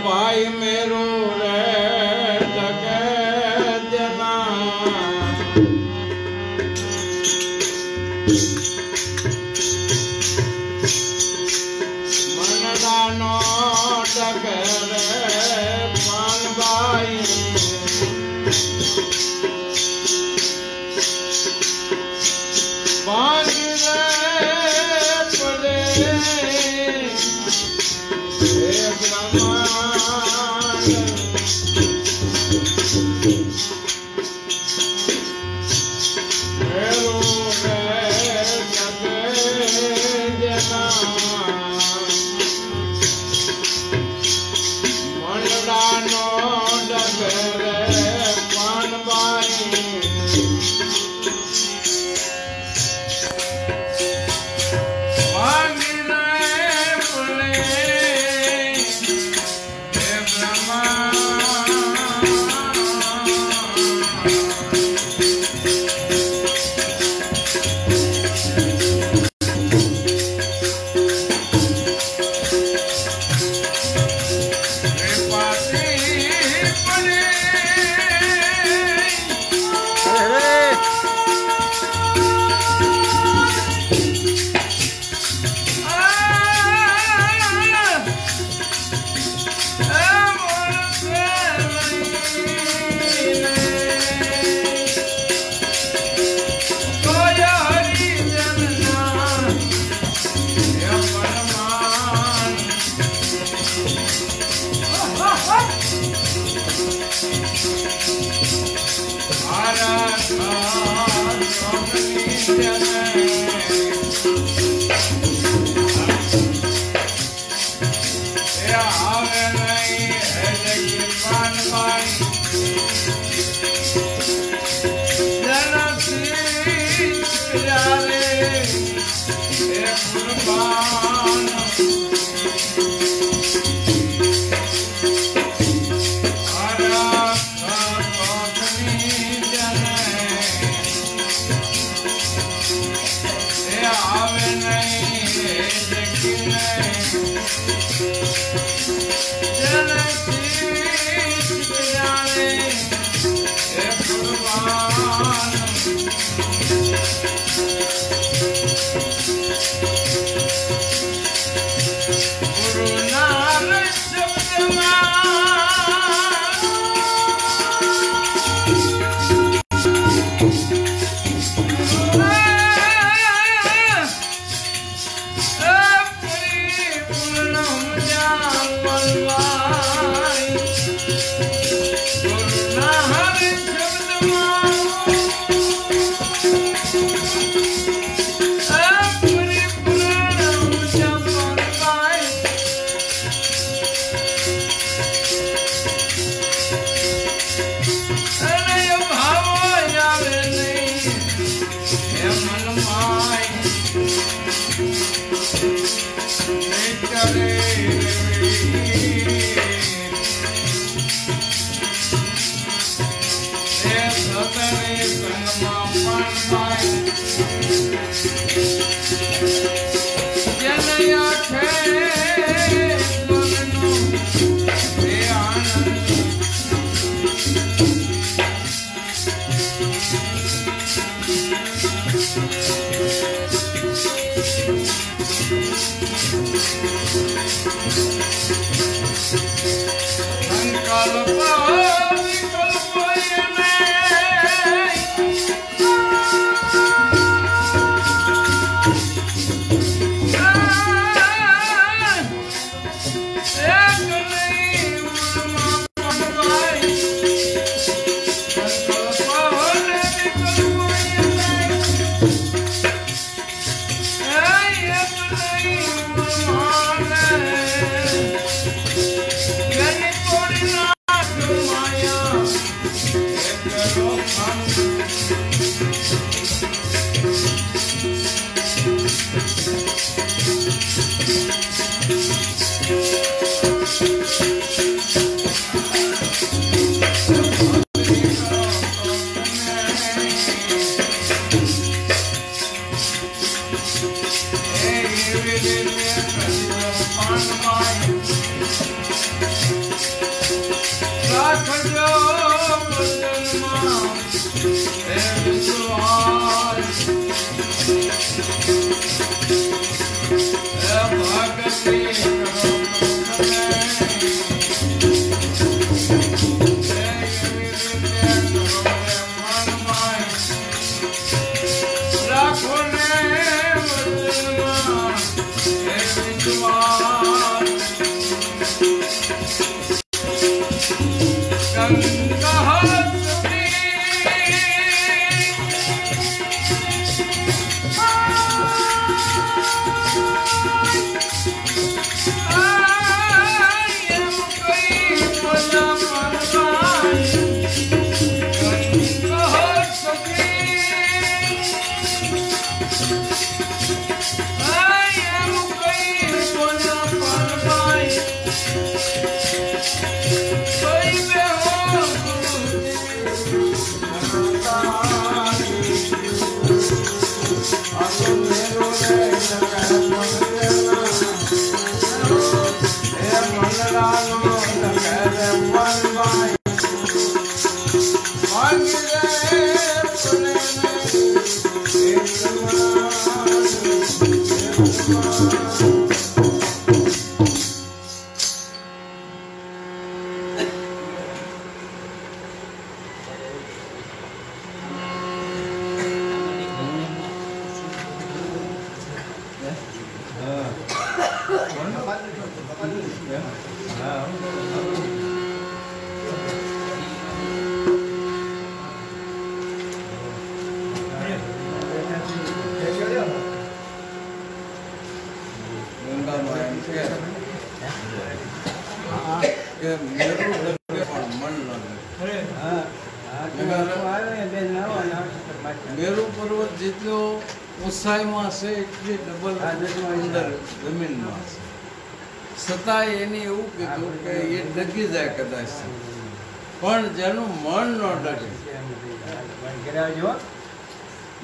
भाई मेरो रे जगे जना मनडानो जगे रे पान भाई बांग रे पड़े हे ब्रह्मा રાખજો ભજનમાં હે વિશ્વાસ હે ભક્તિ કરો મેરુ પર્વત જેટલો ઊંચાઈમાં છે એટલી ડબલ અંદર જમીનમાં છે છતાંય એને એવું કીધું કે એ ડગી જાય કદાચ પણ જેનું મન ન ડગે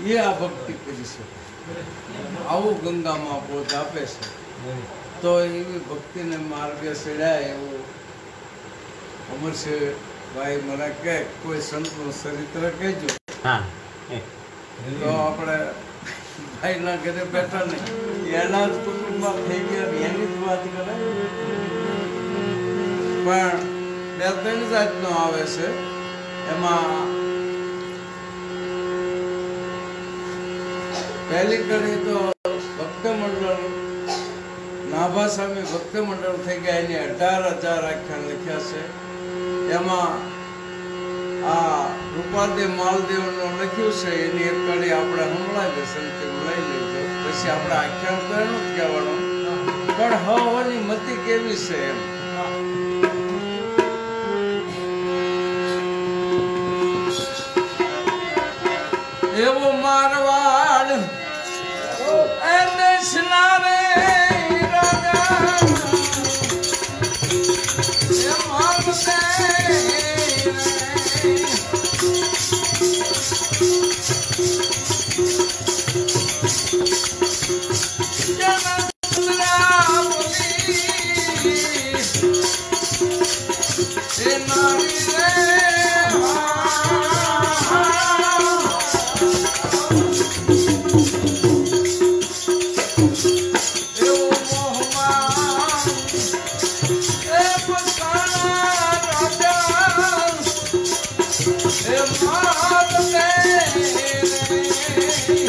એ આ ભક્તિ કરી શકે આવું ગંગામાં પોત આપે છે તો એવી ભક્તિને માર્ગે ચડ્યા એવું અમરસિંહ ભાઈ મને કે કોઈ સંતનું ચરિત્ર કહેજો તો આપણે ભાઈના ઘરે બેઠા નહીં એના જ કુટુંબમાં થઈ ગયા એની જ વાત કરે પણ બે ત્રણ જાતનો આવે છે એમાં પહેલી કડી તો ભક્ત મંડળ નાભા સામે ભક્ત મંડળ થઈ ગયા એની 18,000 આખ્યાન લખ્યા છે એમાં આ રૂપાદેવ માલદેવ નું લખ્યું છે એની એક કડી આપણે સંભળાવી સંતિ લઈ લેજો પછી આપણે આખ્યાન તો એનું જ કહેવાનું પણ હવાની મતિ કેવી છે એમ એવો મારવાડ એ દેશના રે રાજા એ માનસે Hey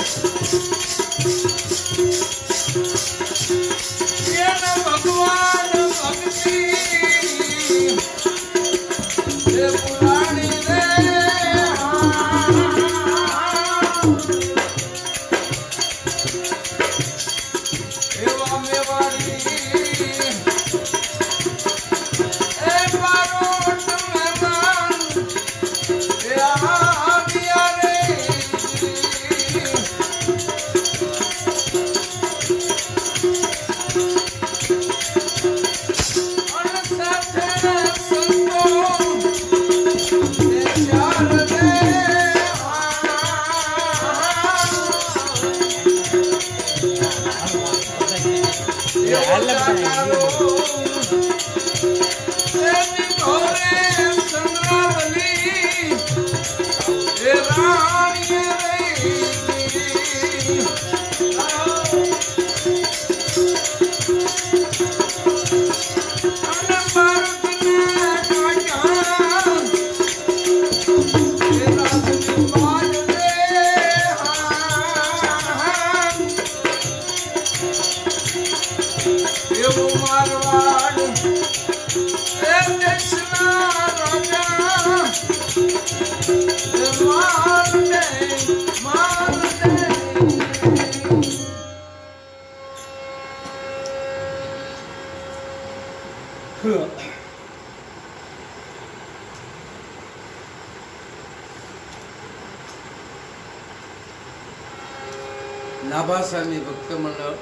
નાભાસ્વામી ભક્ત મંડળ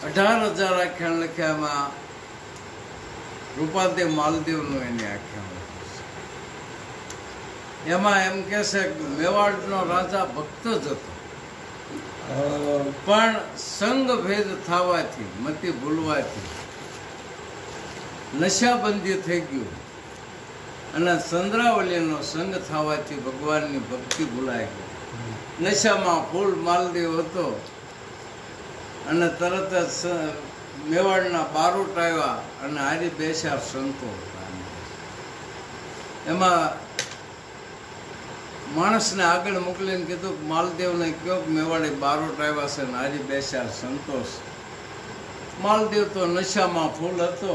18,000 આખ્યાન લખ્યામાં રૂપાદેવ માલદેવનું એને આખ્યાન લખ્યું છે. એમાં એમ કે છે કે મેવાડનો રાજા ભક્ત જ હતો, પણ સંગ ભેદ થવાથી, મતિ ભૂલવાથી નશાબંધી થઈ ગયું અને ચંદ્રાવલીનો સંગ થવાથી ભગવાનની ભક્તિ ભૂલાઈ ગઈ. નશામાં ફૂલ માલદેવ હતો અને તરત જ મેવાડના બારોટ આવ્યા અને હારી બેસ્યા સંતો હતા. એમાં માણસને આગળ મોકલીને કીધું કે માલદેવને કયો મેવાડે બારોટ આવ્યા છે ને હારી બેસ્યા સંતોષ. માલદેવ તો નશામાં ફૂલ હતો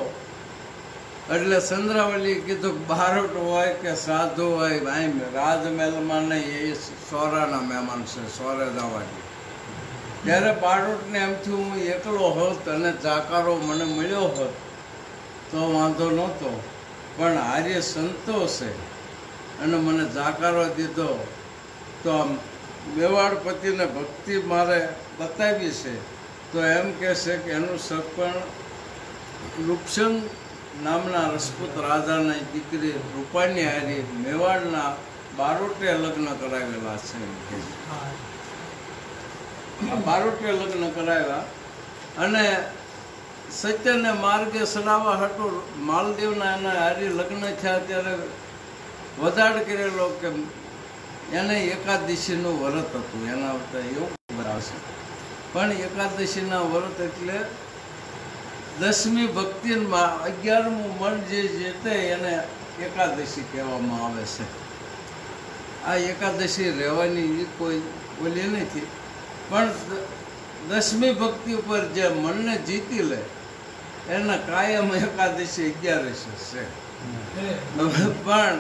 એટલે ચંદ્રાવલી કીધું કે બારોટ હોય કે સાધુ હોય, અહીં રાજમહેલમાં નહીં, એ સોરાના મહેમાન છે, સોરે જવા દે. ત્યારે બારોટને એમથી હું એકલો હોત અને જાકારો મને મળ્યો હોત તો વાંધો નહોતો, પણ આર્ય સંતો છે અને મને જાકારો દીધો તો આમ મેવાડપતિને ભક્તિ મારે બતાવી છે. તો એમ કહેશે કે એનું સગપણ રૂપસંગ નામના રસપૂત રાજાની દીકરી રૂપાની હારી મેવાડના બારોટે લગ્ન કરાવેલા છે. બારોટે લગ્ન કરાવ્યા અને સત્યને માર્ગે સડાવવા હતું માલદેવના એના હારી લગ્ન થયા ત્યારે વધાડ કરેલો કે એને એકાદશીનું વ્રત હતું. એના એવું બરાબર, પણ એકાદશીના વ્રત એટલે 10મી ભક્તિમાં 11મું મન જે જીતે એને એકાદશી કહેવામાં આવે છે. આ એકાદશી રહેવાની કોઈ બોલી નથી, પણ 10મી ભક્તિ ઉપર જે મનને જીતી લે એને કાયમ એકાદશી 11 છે. પણ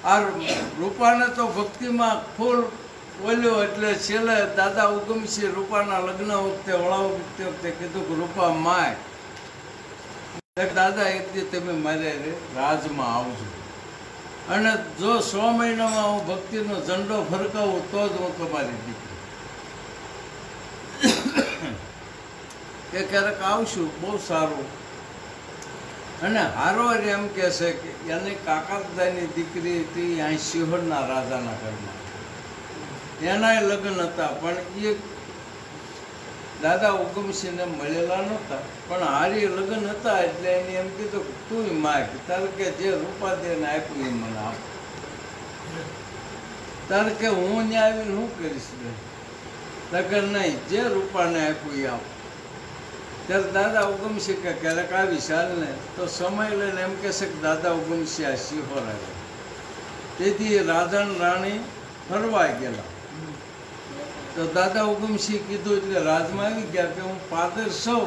આ રૂપાને તો ભક્તિમાં ફૂલ બોલ્યો એટલે છેલ્લે દાદા ઉગમસિંહ રૂપાના લગ્ન વખતે વળાવતી વખતે કીધું કે રૂપા માય દાદા એક દી તમે મારે રાજમાં આવજો અને જો 100 મહિનામાં હું ભક્તિનો ઝંડો ફરકાવું તો જ હું તમારી દીકરી કે ક્યારેક આવશું. બહુ સારું. અને હારોર એમ કહે છે કે એને કાકાદાની દીકરી હતી અહીં શિહોરના રાજાના ઘરમાં, એનાય લગ્ન હતા, પણ એ દાદા ઉગમસિંહને મળેલા નહોતા, પણ હારી લગ્ન હતા એટલે એને એમ કીધું કે તું માગ તારે કે જે રૂપાદેવને આપ્યું એ મને આપ. તારે કે હું ત્યાં આવીને શું કરીશ? લગન નહીં, જે રૂપાને આપ્યું એ આપ. ત્યારે દાદા ઉગમસિંહ કે ક્યારેક આવી ચાલ ને, તો સમય લઈને એમ કહેશે કે દાદા ઉગમસિંહ આ શિહોર આવ્યા. તેથી રાજા રાણી ફરવા ગયેલા. તો દાદા ઉગમસિંહ કીધું એટલે રાજમાં આવી ગયા કે હું પાદર સૌ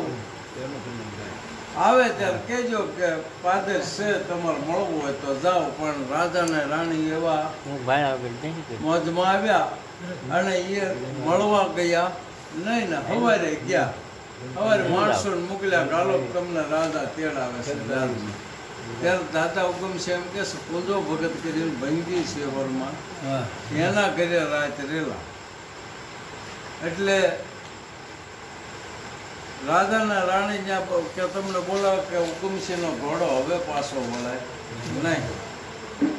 આવે ત્યારે કહેજો કે પાદર છે, તમારે મળવું હોય તો જાઓ. પણ રાજા ને રાણી એવા મોજમાં આવ્યા અને એ મળવા ગયા નહીં ને સવારે ગયા. સવારે માણસો મોકલ્યા ગાલો તમને રાજા તેડાવે છે રાજમાં. ત્યારે દાદા ઉગમસિંહ એમ કે છે પૂંજો ભગત કરીને ભંગી છે વરમાં, એના ઘરે રાત રેલા. એટલે રાજાના રાણી ત્યાં કે તમને બોલાવે કે હુકુમસિંહનો ઘોડો હવે પાછો વળાય નહીં,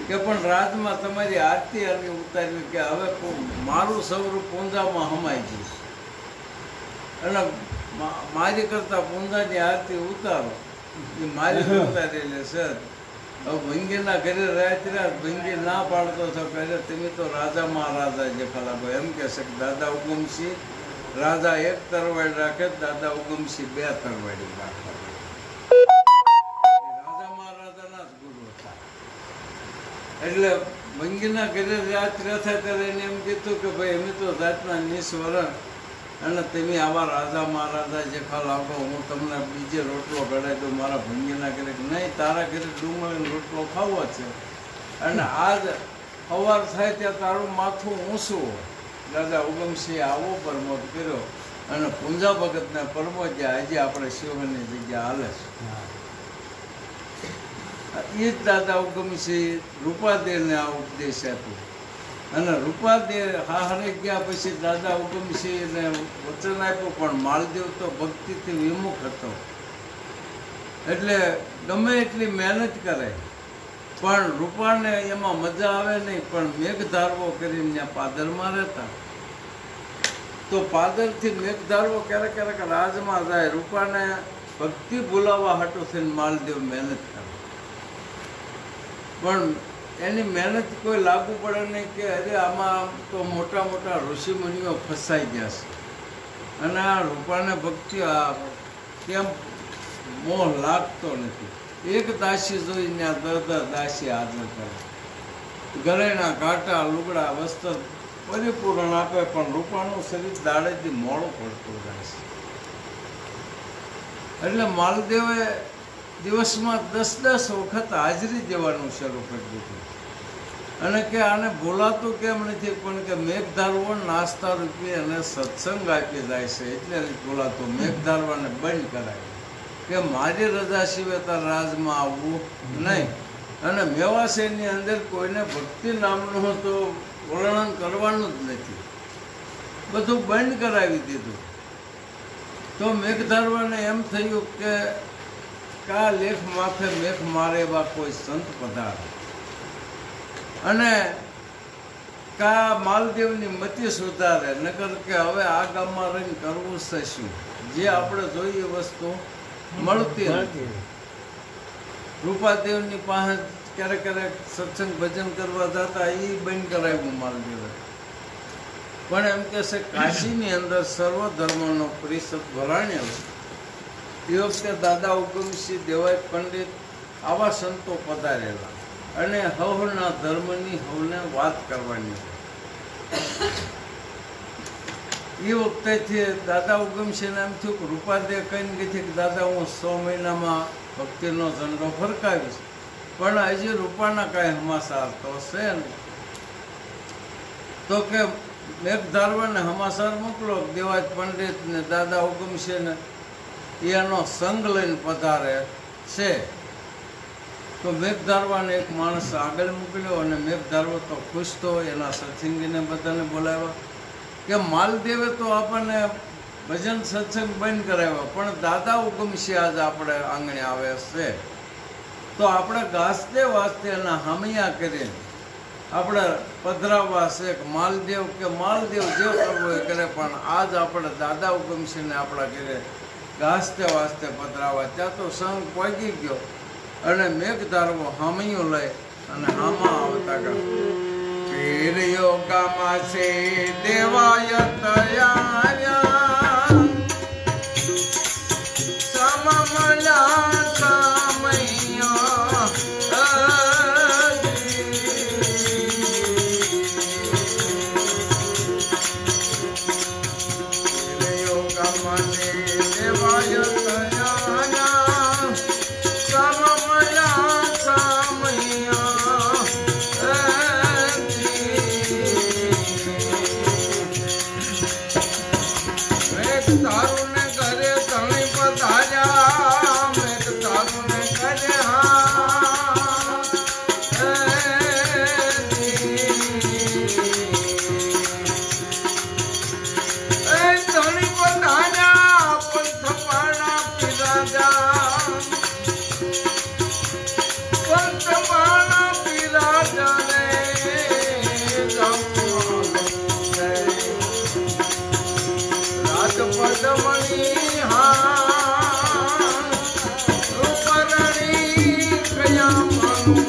કે પણ રાજમાં તમારી આરતી આની ઉતારવી કે હવે મારું સ્વરૂપ પૂંજામાં હમાઈ ગયું અને મારી કરતા પૂંજાની આરતી ઉતારો એ મારી ઉતારેલી છે. હવે ભંગીના ઘરે રહ્યા ભંગી ના પાડતો છો કહે તમે તો રાજા મહારાજા જે ખલાબો એમ કે છે કે દાદા ઉગમસિંહ રાજા 1 તરવાડી રાખે, દાદા ઉગમસિંહ 2 તરવાડી રાખે. રાજા મહારાજાના જ ગુરુ હતા. એટલે ભંગીના ઘરે રાત્રે થાય ત્યારે એને એમ કીધું કે ભાઈ અમે તો જાતના નિસ્વરણ અને તમે આવા રાજા મહારાજા જે ખાલ આવડો હું તમને બીજે રોટલો ગળાઈ દઉં મારા ભંગીના ઘરે. નહીં, તારા ઘરે ડુંગળીનો રોટલો ખાવો છે અને આજ સવાર થાય ત્યાં તારું માથું ઊંચું હોય. દાદા ઉગમસિંહ આવો પરમોદ કર્યો અને પૂંજા ભગતને પરમોદ્યા. હજી આપણે શિવની જગ્યા હાલે છે. એ જ દાદા ઉગમસિંહ રૂપાદેવને આ ઉપદેશ આપ્યો અને રૂપાદે હારે ગયા પછી દાદા ઉગમસિંહને વચન આપ્યું, પણ માલદેવ તો ભક્તિથી વિમુખ હતો. એટલે ગમે એટલી મહેનત કરે પણ રૂપાને એમાં મજા આવે નહીં. પણ મેઘધારવો કરીને પાદરમાં રહેતા, તો પાદરથી મેઘધારવો ક્યારેક ક્યારેક રાજમાં જાય. રૂપાને ભક્તિ બોલાવવા હાટું થઈને માલદેવ મહેનત કરે, પણ એની મહેનત કોઈ લાગુ પડે નહીં કે અરે આમાં તો મોટા મોટા ઋષિમુનિઓ ફસાઈ ગયા છે, અને આ રૂપાને ભક્તિ કેમ મોહ લાગતો નથી. એક દાસી જોઈને આ 10 દાસી હાજર કરે, ગળેના કાંટા લુગડા વસ્ત્ર પરિપૂર્ણ આપે, પણ રૂપાનું શરીર દાડેથી મોડું પડતું જાય છે. એટલે માલદેવે દિવસમાં 10 વખત હાજરી દેવાનું શરૂ કરી દીધું. અને કે આને બોલાતું કેમ નથી, પણ કે મેઘધારવો નાસ્તા રૂપી અને સત્સંગ આપી જાય છે એટલે નથી બોલાતું. મેઘધારવાને બંધ કરાય કે મારી રજા સિવાય તાર રાજમાં આવવું નહીં. અને મેવાસેની અંદર કોઈને ભક્તિ નામનું તો વર્ણન કરવાનું જ નથી, બધું બંધ કરાવી દીધું. તો મેઘધારવાને એમ થયું કે કા લેખ માથે મેઘ મારે એવા કોઈ સંત પધારે, અને કા માલદેવની મતિ સુધારે. નકર કે હવે આ ગામમાં રહીને કરવું છે શું, જે આપણે જોઈએ વસ્તુ મળતી નથી. રૂપાદેવની પાસે ક્યારેક ક્યારેક સત્સંગ ભજન કરવા જતા, એ બંધ કરાવ્યું માલદેવે. પણ એમ કે છે કાશીની અંદર સર્વ ધર્મનો પરિષદ ભરાણ્યો. એ વખતે દાદા ઉગમસિંહ દેવાય પંડિત આવા સંતો પધારેલા, અને હવના ધર્મની હવને વાત કરવાની. એ વખતેથી દાદા ઉગમસિંહને એમ થયું કે રૂપાદે કહીને ગઈ કે દાદા હું 100 મહિનામાં ભક્તિનો ઝંડો ફરકાવીશ, પણ હજી રૂપાના કાંઈ હમાસાર તો છે ને. તો કે મેઘધારવાને હમાસાર મોકલો, દેવાજ પંડિત ને દાદા ઉગમસિંહને એનો સંગ લઈને પધારે છે. તો મેઘધારવાને એક માણસ આગળ મોકલ્યો, અને મેઘધારવો તો ખુશ તો એના સત્સંગીને બધાને બોલાવ્યા કે માલદેવે તો આપણને ભજન સત્સંગ બંધ કરાવ્યો, પણ દાદા ઉગમસિંહ આજ આપણે આંગણે આવે છે, તો આપણે ગાસ્તે વાસ્તે એના હામિયા કરીને આપણે પધરાવવા છે. કે માલદેવ જે કરવું એ કરે, પણ આજ આપણે દાદા ઉગમસિંહને આપણા ઘરે ગાસ્તે વાસ્તે પધરાવવા. ત્યાં તો સંઘ પહોંચી ગયો, અને મેઘધારવો હામિયું લઈ અને હામાં આવતા ગયા. પીર યોગામાં છે દેવાય તૈયાર સમમલા સમૈયા યોગામાં છે દેવાય તૈયાર સમમલા સમૈયા તારુને ઘરે તણી પધાર્યા, મેઘ તારુને ઘરે તણી પધાર્યા, પંથપાણા પીરાજા, પંથપાણા પીરાજા રે પદમણી હા રૂપરણી કયા માનું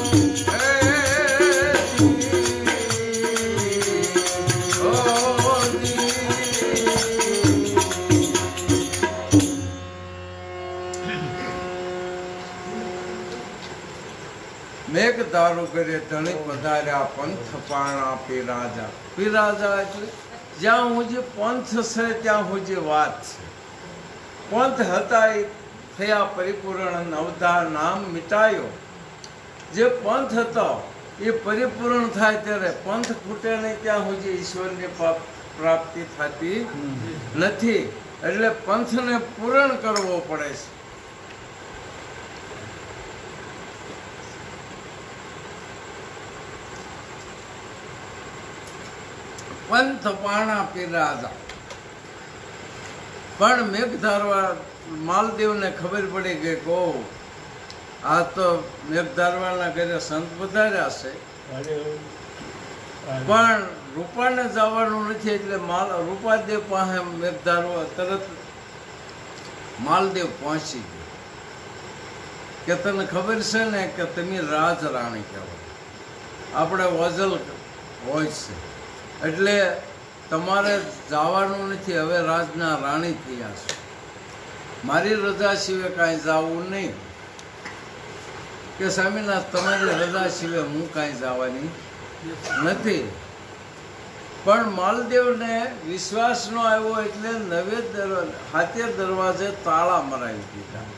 મેઘધારુ કરે ધણી પધાર્યા, પંથપાણા પીરાજા. પીરાજા એટલે જ્યાં સુધી પંથ છે ત્યાં સુધી વાત છે. પંથ હતા એ થયા પરિપૂર્ણ, નવધા નામ મિટાયો. જે પંથ હતો એ પરિપૂર્ણ થાય ત્યારે પંથ ખૂટે નહીં ત્યાં સુધી ઈશ્વરની પ્રાપ્તિ થતી નથી. એટલે પંથને પૂરણ કરવો પડે છે. પંથ પાણા પીરાજા. પણ મેઘધારવા માલદેવને ખબર પડી ગઈ કે આ તો મેઘધારવાના ઘરે સંત પધાર્યા છે, પણ રૂપાને જવાનું નથી. એટલે રૂપાદેવ પાસે મેઘધારવા તરત માલદેવ પહોંચી ગયો કે તને ખબર છે ને કે તમે રાજ રાણી કહેવાય, આપણે વજલ હોય છે, એટલે તમારે જવાનું નથી. હવે રાજના રાણી થયા છે, મારી રજા સિવાય કાંઈ જવું નહીં. કે સ્વામીનાથ તમારી રજા સિવાય હું કાંઈ જવાની નથી. પણ માલદેવને વિશ્વાસ ન આવ્યો એટલે નવે હાથે દરવાજે તાળા મરાવી દીધા.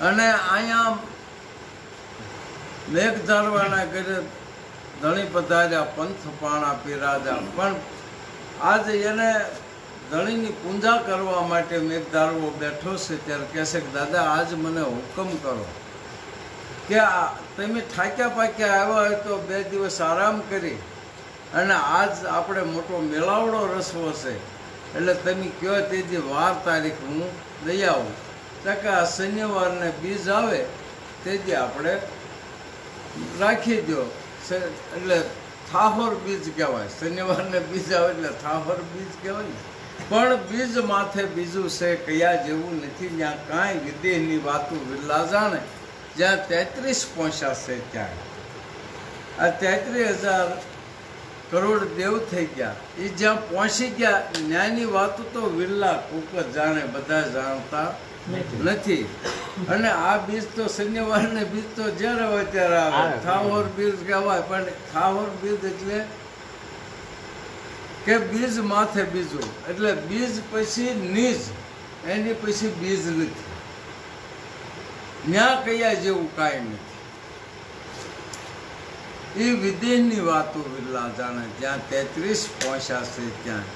અને અહીંયા મેઘધારવાના ઘરે ધણી પધાર્યા પંથ પાણા પીરાજા. પણ આજ એને ધણીની પૂજા કરવા માટે મેઘધારવો બેઠો છે ત્યારે કહેશે કે દાદા આજ મને હુકમ કરો કે તમે થાક્યા પાક્યા આવ્યા હોય તો 2 દિવસ આરામ કરી અને આજ આપણે મોટો મેળાવડો રસવો છે, એટલે તમે કહો તેથી વાર તારીખ હું દઈ આવું. કે આ શનિવારને બીજ આવે તેથી આપણે રાખી દો. એટલે થાહોર બીજ કહેવાય, શનિવારને બીજ આવે એટલે થાહોર બીજ કહેવાય ને. પણ બીજ માથે બીજું છે કયા જેવું નથી, જ્યાં કાંઈ વિદેહની વાતું વિરલા જાણે. જ્યાં 33 પહોંચ્યા છે ત્યાં આ 33,000 કરોડ દેવ થઈ ગયા. એ જ્યાં પહોંચી ગયા ન્યાયની વાતો તો વિરલા કોક જ જાણે, બધા જાણતા નથી. અને આ બીજ તો શનિવાર ને બીજ તો જ્યારે હોય ત્યારે આવે, થાહોર બીજ કહેવાય. પણ થાહોર બીજ એટલે કે બીજ માથે બીજું, એટલે બીજ પછી નીજ, એની પછી બીજ નથી. ન્યા કયા જેવું કાંઈ નથી. એ વિદેહની વાતો વિરલા જાણે, જ્યાં 33 પહોંચ્યા છે ત્યાં.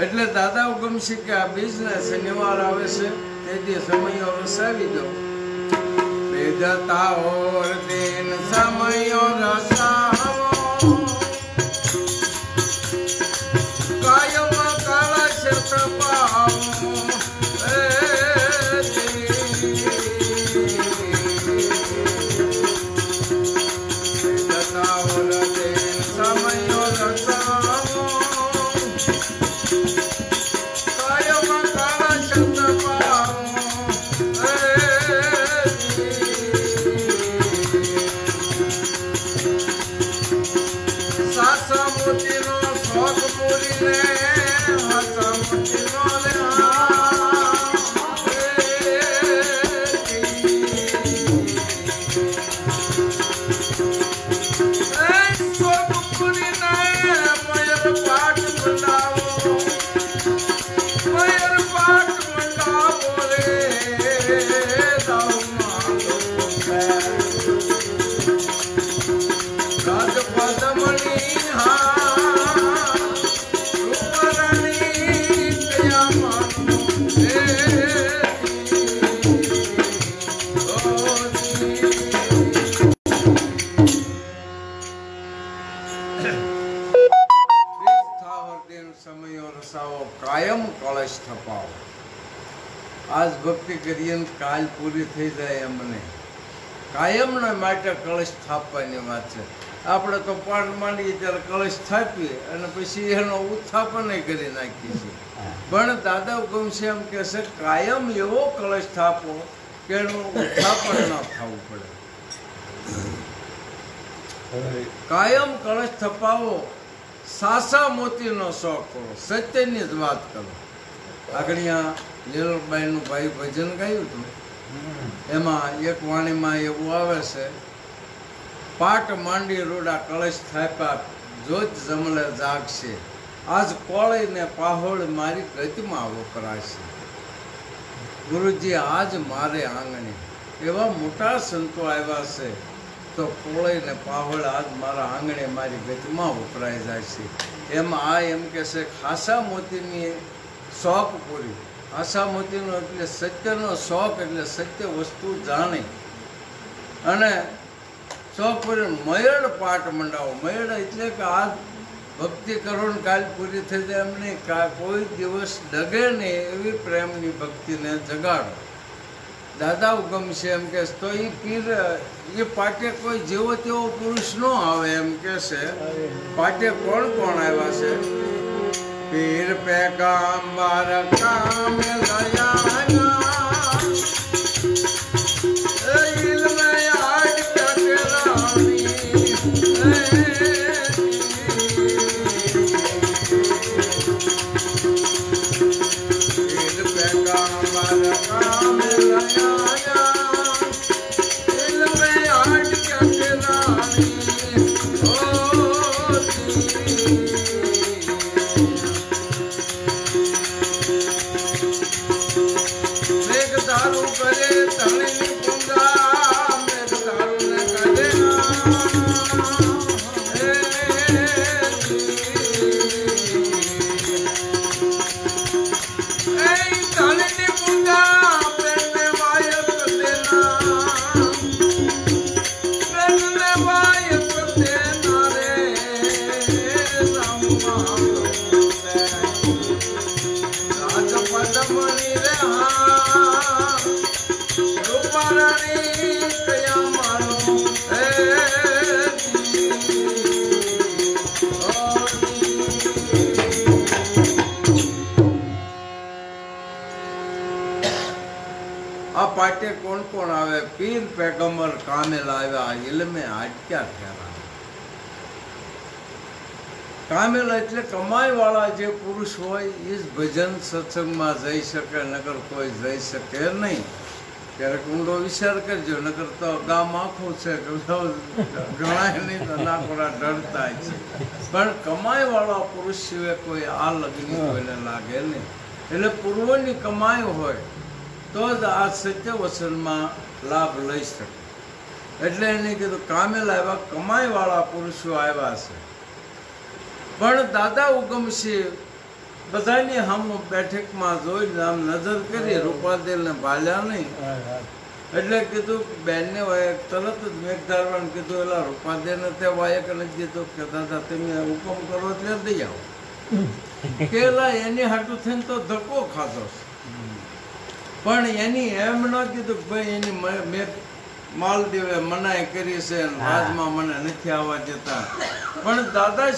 એટલે દાદા ગમશે કે આ બીજને શનિવાર આવે છે તેથી સમયો રસાવી દો. વેદતાઓર દિન સમયો રસાવો, કાયમ કળશ તપાવો. કાયમ કળશ થપાવો. આજ ભક્તિ કરીએ ને કાલ પૂરી થઈ જાય એમને કાયમના માટે કળશ સ્થાપવાની વાત છે. આપણે તો પાઠ માંડીએ ત્યારે કળશ સ્થાપીએ અને પછી એનો ઉત્થાપન કરી નાખીએ છીએ. પણ દાદા ગમશે એમ કે છે કાયમ એવો કળશ સ્થાપો કે એનું ઉત્થાપન ન થવું પડે. કાયમ કળશ થપાવો, સાસા મોતીનો શોખ કરો, સત્યની જ વાત કરો. આગળ લીલબાઈનું ભાઈ ભજન ગાયું હતું, એમાં એક વાણીમાં એવું આવે છે, પાટ માંડી રૂડા કળશ થાપ્યા, જોત જમલે જાગશે, આજ કોળીને પાહોળ મારી ગતિમાં વપરાશે. ગુરુજી આજ મારે આંગણે એવા મોટા સંતો આવ્યા છે, તો કોળીને પાહોળ આજ મારા આંગણે મારી ગતિમાં વપરાઈ જાય છે. એમાં આ એમ કે છે ખાસા મોતીની શોખ પૂરી. ખાસા મોતીનો એટલે સત્યનો શોખ, એટલે સત્ય વસ્તુ જાણે અને શોખ પૂરી. મયળ પાટ મંડાવો. મયળ એટલે કે આ ભક્તિ કરો ને કાલ પૂરી થઈ જાય એમ નહીં, કોઈ દિવસ ડગે નહીં એવી પ્રેમની ભક્તિને જગાડો. દાદા ગમશે એમ કે તો એ પીર એ પાટે કોઈ જેવો તેવો પુરુષ ન આવે એમ કે છે. પાટે કોણ કોણ આવ્યા છે? પીર પેગામ્બર કામ લયા પાટે કોણ કોણ આવે? પીર પેગમ્બર કામે લાવ્યા ઇલમે આટક્યા ફેરા. કામેલા એટલે કમાઈ વાળા જે પુરુષ હોય એ જ ભજન સત્સંગમાં જઈ શકે, નગર કોઈ જઈ શકે નહીં. ક્યારેક ઊંડો વિચાર કરજો, નગર તો ગામ આખું છે ગણાય નહીં તો નાકોડા ડરતા છે. પણ કમાઈ વાળા પુરુષ સિવાય કોઈ આ લગ્ન કોઈને લાગે નહીં. એટલે પૂર્વની કમાઈ હોય તો જ આ સત્ય વચનમાં લાભ લઈ શકે. એટલે એને કીધું કામે લાવ્યા કમાઈ વાળા પુરુષો આવ્યા છે. પણ દાદા ઉગમસિંહ બધાની હમ બેઠકમાં જોઈને આમ નજર કરી, રૂપાદેલને ભાલ્યા નહીં. એટલે કીધું બેનને વાયક તરત જ મેઘધારવાને કીધું એલા રૂપાદેલને તે વાયક નથી દીધું કે દાદા તમે હુકમ કરો એટલે દઈ આવો. કે એલા એની હાટું થઈને તો ધક્કો ખાધો. પણ એની એમ ન કીધું કે ભાઈ એની મેં માલદેવે મનાઈ કરી છે, રાજમાં મને નથી આવવા દેતા. પણ દાદા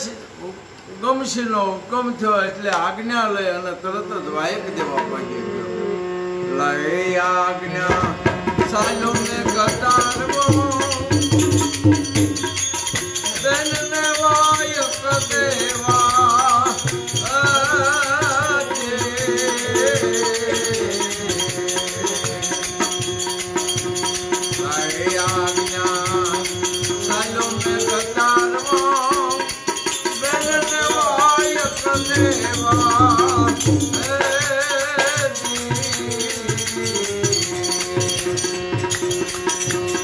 ઉગમસિંહ નો હુકમ થયો એટલે આજ્ઞા લઈ અને તરત જ વાયક દેવા પાકી ગયો. લઈ આજ્ઞા સાલો ને કતારવો બેનને વાયક દેવા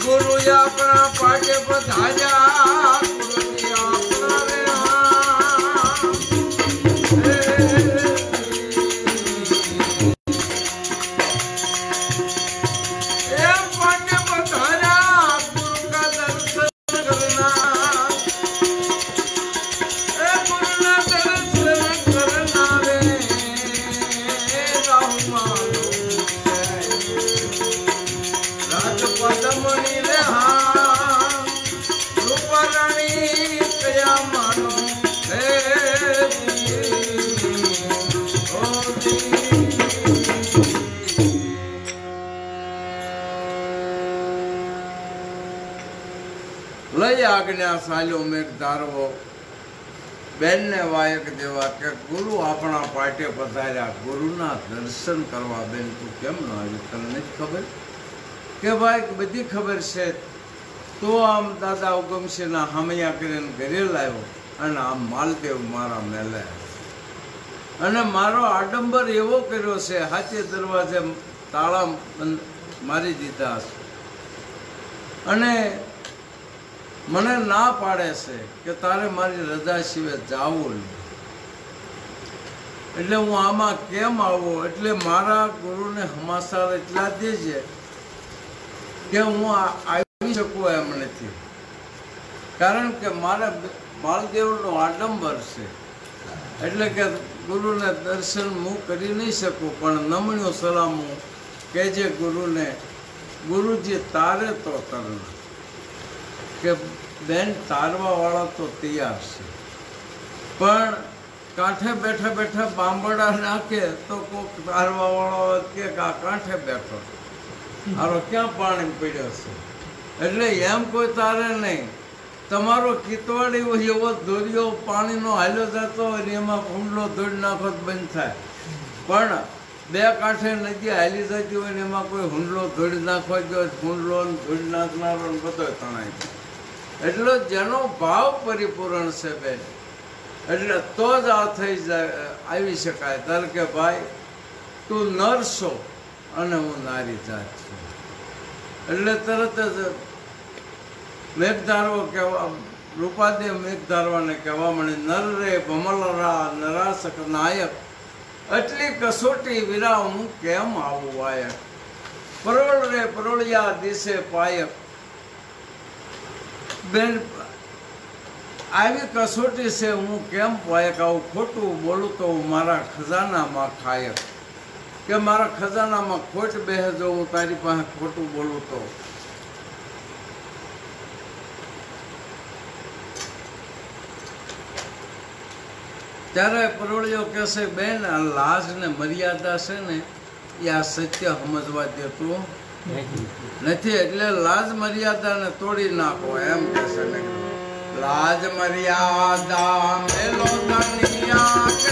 ગુરુ આપણા પાટે પધાર્યા. લઈ આજ્ઞા સાલ્યો મેઘ ધારવો બેનને વાયક દેવા કે ગુરુ આપણા પાટે પધાર્યા. ગુરુના દર્શન કરવા. બેન તું કેમ ન આવી? તને નથી ખબર? કે ભાઈ બધી ખબર છે. તો આમ દાદા ઉગમસિંહના હમૈયા કરીને ઘરે લાવ્યો અને આમ માલદેવ મારા મેલે અને મારો આડંબર એવો કર્યો છે, હાથે દરવાજે તાળા મારી દીધા છે અને મને ના પાડે છે કે તારે મારી રજા સિવાય જાવું નહીં. એટલે હું આમાં કેમ આવું? એટલે મારા ગુરુને હમાસાર એટલા દેજે કે હું આવી શકું એમ નથી. કારણ કે મારે માલદેવનો આડંબર છે, એટલે કે ગુરુને દર્શન હું કરી નહીં શકું, પણ નમણ્યો સલામું કહેજે ગુરુને, ગુરુજી તારે તો તરના, કે બેન તારવા વાળા તો તૈયાર છે, પણ કાંઠે બેઠા બેઠા બાંબડા નાખે તો કોઈક તારવા વાળો કે આ કાંઠે બેઠો, આરો ક્યાં પાણી પડ્યો છે, એટલે એમ કોઈ તારે નહીં. તમારો કિતવાડી હોય એવો દોરિયો પાણીનો હાલ્યો જતો હોય ને એમાં હુંડલો દોડી નાખો તો બંધ થાય, પણ બે કાંઠે નદી હાલી જતી હોય ને એમાં કોઈ હુંડલો દોડી નાખવા ગયો, હુંડલો દોડી નાખનારો બધો તણાય. એટલે જેનો ભાવ પરિપૂર્ણ છે બેન, એટલે તો જ આ થઈ જાય, આવી શકાય. ધાર કે ભાઈ તું નર છો અને હું નારી જાત છું, એટલે તરત જ મેઘધારવો કહેવા, રૂપાદેવ મેઘધારવાને કહેવા મળે, નર રે ભમલરા નરાસક નાયક, એટલી કસોટી વિરા હું કેમ આવું વાયક, પરોળ રે પરોળિયા દિશે પાયક. બેન આવી કસોટી છે, હું કેમ પાયક આવું ખોટું બોલું તો હું મારા ખજાનામાં ખાયક, કે મારા ખજાનામાં ખોટ બેહે જો હું તારી પાસે ખોટું બોલું તો. ત્યારે પરોળિયો કહેશે બેન આ લાજ ને મર્યાદા છે ને એ આ સત્ય સમજવા દેતું નથી, એટલે લાજ મર્યાદાને તોડી નાખો એમ કહેશે ને. લાજ મર્યાદા મેલો દનિયા કે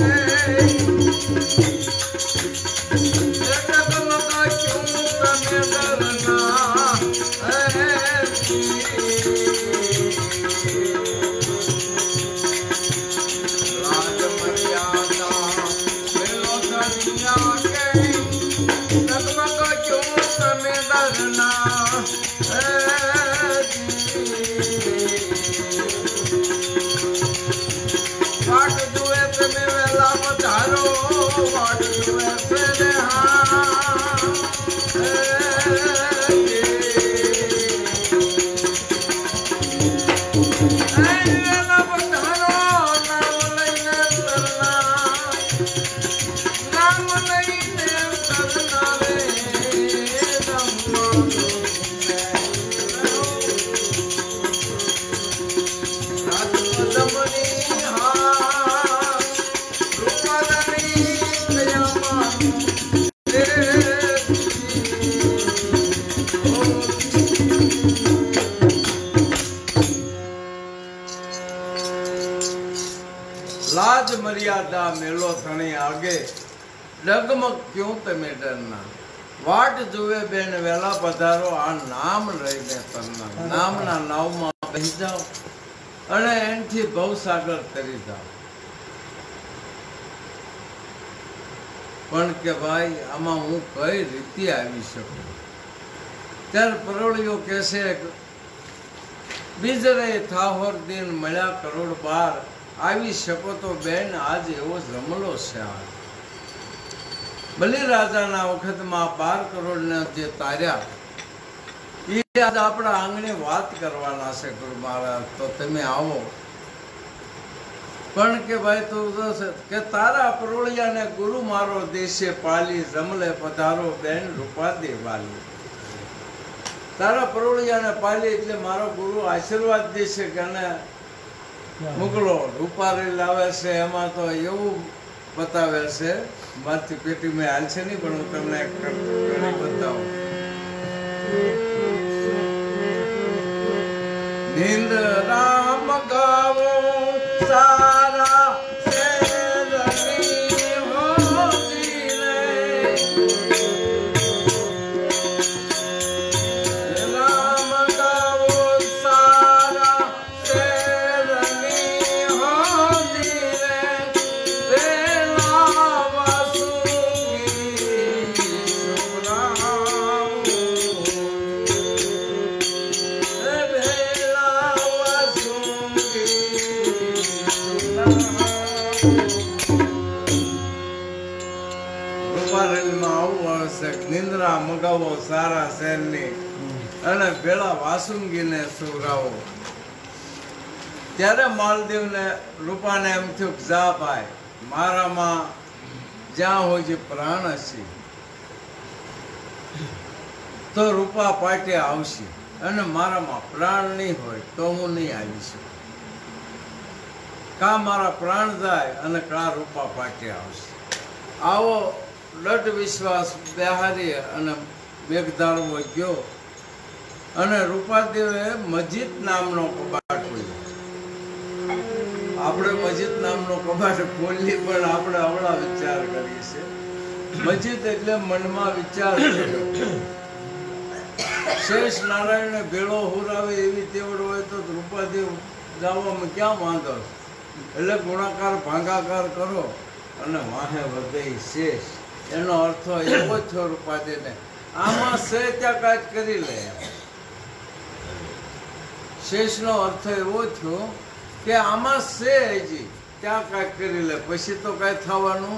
लाज मर्यादा मेलो थणी आगे डगमग क्यों तमे डरना, वाट जुए बेन वेला पधारो आ नाम लईने तन्ना, नामना नावमां बेही जाओ अने एनथी भवसागर तरी जाओ. पण के भाई आमा हूँ कई रीति आवी शकूं. त्यारे परोळियो कहेशे बीजरे थाहोर दिन मळ्या करोड़ बार, આવી શકો તો બેન આજ એવો જમલો છે. બલિ રાજાના વખતમાં 12 કરોડને જે તાર્યા એ આજ આપણા આંગણે વાત કરવાના છે ગુરુ મહારાજ, તો તમે આવો. પણ કે ભાઈ તું કે તારા પરોળિયાને ગુરુ મારો દેશે પાલી, જમલે પધારો બેન રૂપાદે વાલી. તારા પરોળિયાને પાલી એટલે મારો ગુરુ આશીર્વાદ દેશે કે મોકલો. રૂપારી લાવે છે એમાં તો એવું બતાવે છે, મારી પેટી મેં હાલ છે નહીં, પણ હું તમને બતાવું. નિંદ રામ ગાવો સારા નિંદ્રા મગાવો સારા શહેરની અને પેલા વાસુંગીને સુવરાવો. ત્યારે માલદેવને રૂપાને એમ થયું કે જા ભાઈ, મારામાં જ્યાં હોય જે પ્રાણ હશે તો રૂપા પાટે આવશે, અને મારામાં પ્રાણ નહીં હોય તો હું નહીં આવી શકું. કા મારા પ્રાણ જાય અને કા રૂપા પાટે આવશે. આવો દૃઢ વિશ્વાસ બેહારી અને મેઘધારવો ગયો, અને રૂપાદેવે મજીદ નામનો કબાટ ખોલ્યો. આપણે મજીદ નામનો કબાટ ખોલી પણ આપણે હમણાં વિચાર કરીએ છીએ. મજીદ એટલે મનમાં વિચાર કર્યો. શેષ નારાયણને ભેળો હુરાવે એવી તેવડ હોય તો રૂપાદેવ જવામાં ક્યાં વાંધો? એટલે ગુણાકાર ભાંગાકાર કરો અને વાહે વધે શેષ. એનો અર્થ એવો છો રૂપાદેવને, આમાં સે ત્યાં કાંઈક કરી લે. શેષનો અર્થ એવો થયો કે આમાં સે હજી ત્યાં કાંઈક કરી લે, પછી તો કાંઈ થવાનું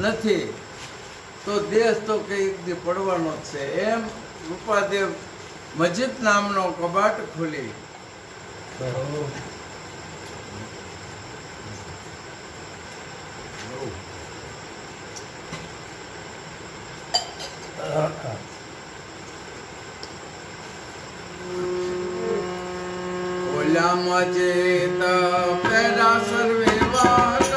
નથી, તો દેહ તો કંઈક દી પડવાનો જ છે. એમ રૂપાદેવ મજીદ નામનો કબાટ ખોલી ઓલા મજીદ પેલા સર્વે વાલા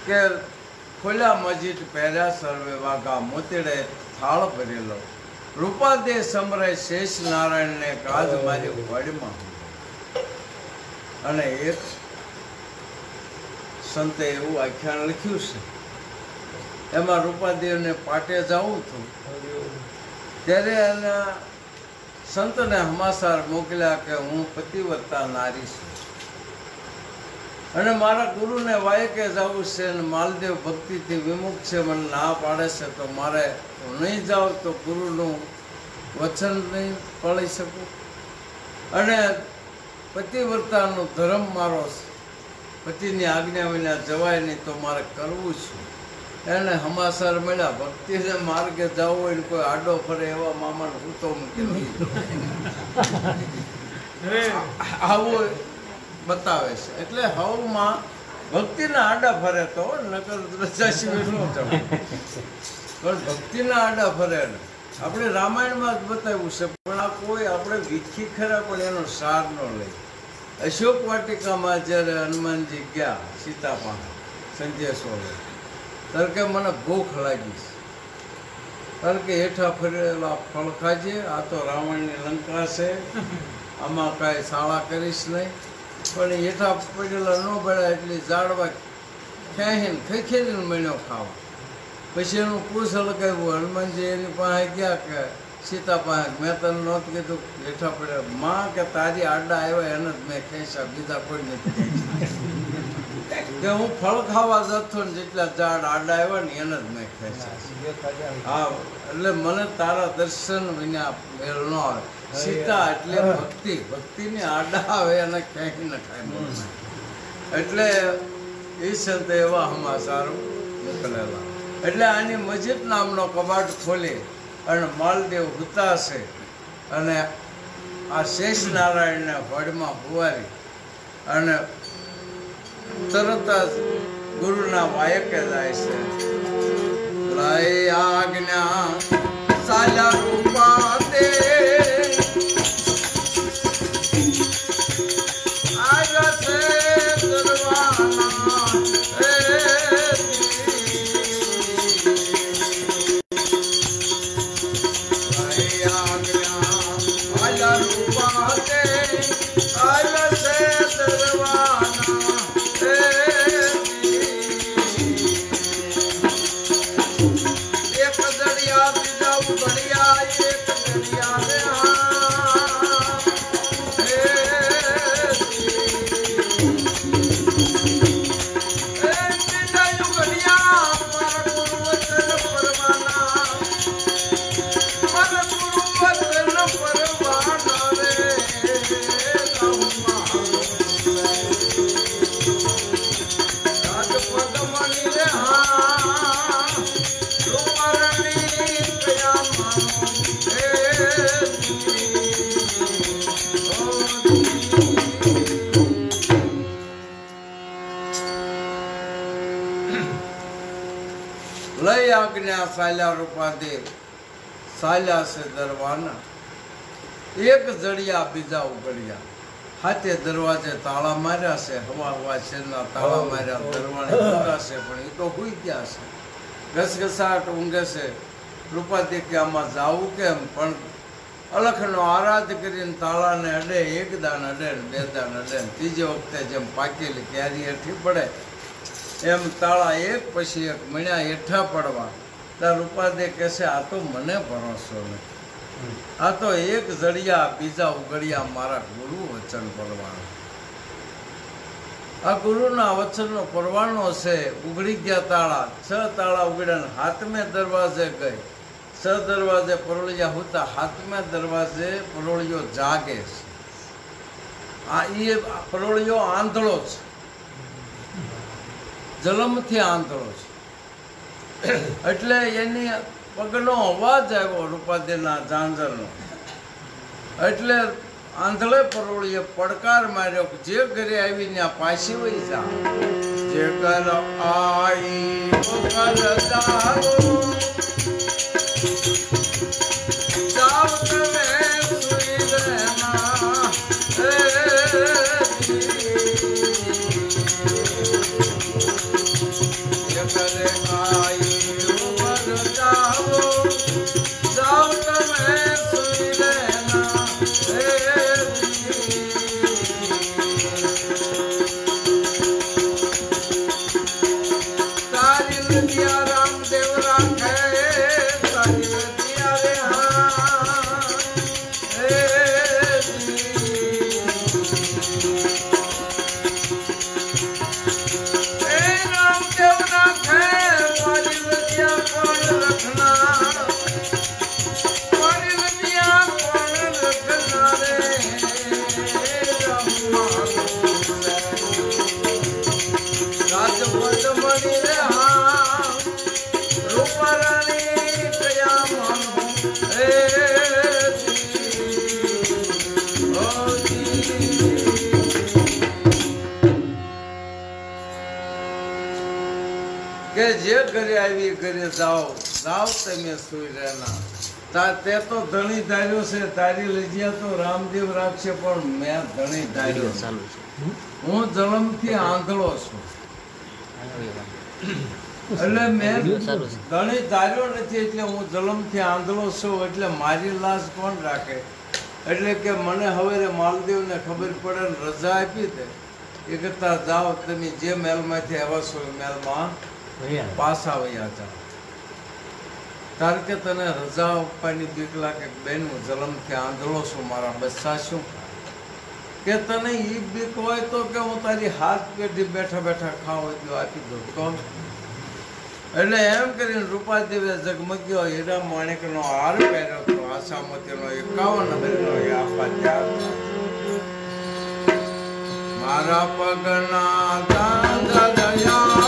કે ખોલ્યા મજીદ પહેર્યા સર્વે વાઘા, મોતીડે થાળ ભરેલો. રૂપાદે સમરે શેષ નારાયણને કાજ મારી વડમાં. અને એક સંતે એવું આખ્યાન લખ્યું છે, એમાં રૂપાદેવને પાટે જવું હતું ત્યારે એના સંતને હમાસાર મોકલ્યા કે હું પતિવત્તા નારી છું અને મારા ગુરુને વાયકે જવું છે, અને માલદેવ ભક્તિથી વિમુખ છે, મને ના પાડે છે, તો મારે નહીં જાઉં તો ગુરુનું વચન નહીં પાળી શકું, અને પતિવ્રતાનો ધર્મ મારો પતિની આજ્ઞા વિના જવાય નહીં, તો મારે કરવું છે. એને હમાસર મળ્યા, ભક્તિને માર્ગે જવું હોય ને કોઈ આડો ફરે એવા મામાને હું તો મૂકી આવું બતાવે છે. એટલે હવમાં ભક્તિના આડા ફરે તો નકર રજાશી ન જવું, પણ ભક્તિના આડા ફરે ને આપણે રામાયણમાં જ બતાવ્યું છે, પણ આ કોઈ આપણે વીખી ખરા પણ એનો સાર ન લઈ. અશોક વાટિકામાં જ્યારે હનુમાનજી ગયા સીતા પાસે સંદેશો લઈ, ત્યારે કે મને ભૂખ લાગી છે, ત્યારે કે હેઠા ફરેલા ફળ ખાજે, આ તો રાવણની લંકા છે, આમાં કાંઈ શાળા કરીશ નહીં. પણ હેઠા પડેલા ન પડ્યા એટલે ઝાડવા ખેંચીને ખેંચીને મળ્યો ખાવા. પછી એનું પૂછ લગાવ્યું, હનુમાનજી એની પાસે ગયા કે સીતા પાસે, મેં તને નહોતું કીધું હેઠા પડ્યા? માં કે તારી આડા આવ્યા એને જ મેં ખેંચ્યા, બીજા કોઈ નથી કે હું ફળ ખાવા જતો ને જેટલા ઝાડ આડા આવ્યા ને એને જ મેં ખેંચ્યા. હા, એટલે મને તારા દર્શન વિના મેળ ન આવે. સીતા એટલે ભક્તિ, ભક્તિની આડા આવે અને ખેંચી નખાય. એટલે એ સંત એવા હમાસારું મોકલેલા. એટલે આની મસ્જિદ નામનો કબાટ ખોલી અને માલદેવ હુતા છે અને આ શેષ નારાયણને વડમાં હુવારી અને તરત જ ગુરુના વાયકે જાય છે. લઈ આજ્ઞા સાલા રૂપા દે આગસે દરવાના લઈ આજ્ઞા સાલ્યા રૂપા દે સાલ્યા છે દરવાના એક જડિયા બીજા ઉગડ્યા. હાથે દરવાજે તાળા માર્યા છે, હવા હવા શેરના તાળા માર્યા, દરવાણે ઊંઘા છે પણ એ તો હુઈ ગયા છે. ઘસઘસાટ ઊંઘે છે. રૂપાદે કે આમાં જાવું કેમ? પણ અલખનો આરાધ કરીને તાળાને અડે, એક દાન અડે ને બે દાન અડે ને ત્રીજી વખતે જેમ પાકેલી ક્યારી હેઠી પડે એમ તાળા એક પછી એક મણ્યા હેઠા પડવા. ત્યાં રૂપાદે કહેશે આ તો મને ભરોસો નથી, આ તો એક જડિયા બીજા ઉગડ્યા મારા ગુરુ વચન પડવાનો. આ ગુરુના વચનનો પરવાનો છે. ઉગડી ગયા તાળા, 6 તાળા ઉગડ્યા. હાથમે દરવાજે ગઈ, 6 દરવાજે પરોળિયા હોતા, હાથમે દરવાજે પરોળિયો જાગે છે. આ એ પરોળિયો આંધળો છે, જલમથી આંધળો છે. એટલે એની પગનો અવાજ આવ્યો રૂપાદેના ઝાંઝરનો. એટલે આંધળે પરોળીએ પડકાર માર્યો કે જે ઘરે આવી ત્યાં પાછી વહી જા. જે ઘર આઈ ઘર જાઓ જાવ તમે સુઈ રહેના કે જે ઘરે આવી ઘરે જાઓ જાઓ તમે સુઈ રહેના. તે તો ધણી ધાર્યો છે, તારી લજ્યા તો રામદેવ રાખશે પણ મેં ધણી ધાર્યો ચાલુ છે. હું જન્મથી આંધળો છું એટલે મેં ધણી ધાર્યો નથી એટલે હું જન્મથી આંધળો છું. એટલે મારી લાશ કોણ રાખે? એટલે કે મને હવે માલદેવને ખબર પડે ને રજા આપી દે એ કરતા જાઓ તમે જે મહેલમાંથી આવ્યા છો એ મહેલમાં પાછા વયા જાઓ. કારણ કે તને રજા આપવાની બીક લાગે બેન હું જન્મથી આંધળો છું, મારા બચ્ચા શું કે તને એ બીક હોય તો કે હું તારી હાથ પેઢી બેઠા બેઠા ખાવ એટલું આપી દઉં તો. એટલે એમ કરીને રૂપાદેવે ઝગમગ્યો હીરા માણેકનો હાર પહેર્યો હતો, આશામતીનો 51 નંબરનો આપવા ત્યાં મારા પગના દાદા દયા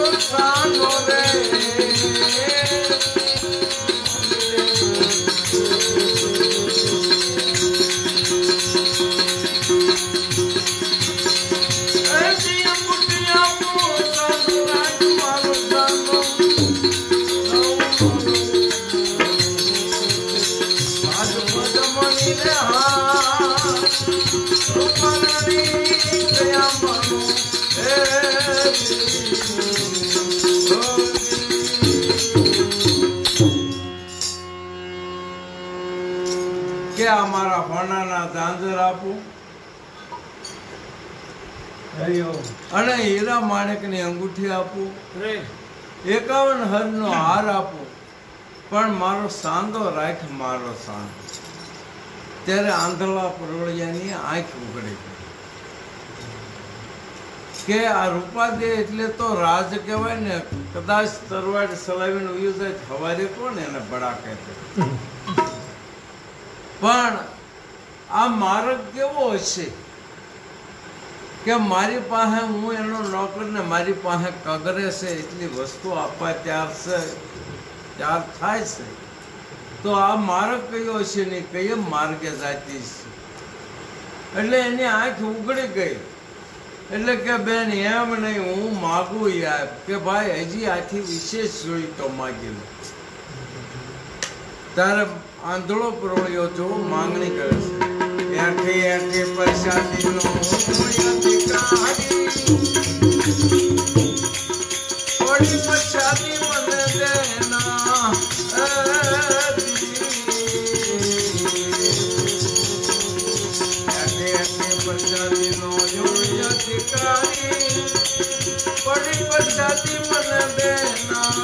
સાનો રે કે અમારા હોનાના ઝાંઝર આપું અને હીરા માણેકની અંગૂઠી આપું 51 હરનો હાર આપું પણ મારો સાંદો રાખ મારો સાંદો. ત્યારે આંધળા પરોળિયાની આંખ ઉઘડી ગઈ કે આ રૂપાદે એટલે તો રાજ કહેવાય ને. કદાચ તરવાડ સલાવીને ઉયું જાય હવારે કોણ એને બડા કહેતે. પણ આ માર્ગ કેવો હશે કે મારી પાસે હું એનો નોકર ને મારી પાસે કગરે છે એટલી વસ્તુ આપવા ત્યાર થાય છે. તો આ માર્ગ કયો છે ને કયો માર્ગે જાતી છે. એટલે એની આંખ ઉઘડી ગઈ. એટલે કે બેન એમ નહીં, હું માગું યાર કે ભાઈ હજી આથી વિશેષ જોઈ તો માગી લો. ત્યારે આંધળો પરોળિયો જો માંગણી કરે છે. એઠે એઠે પ્રસાદીનો થોડી પ્રસાદી મને દેના એઠે એઠે પ્રસાદીનો અધિકારી થોડી પ્રસાદી મને દેના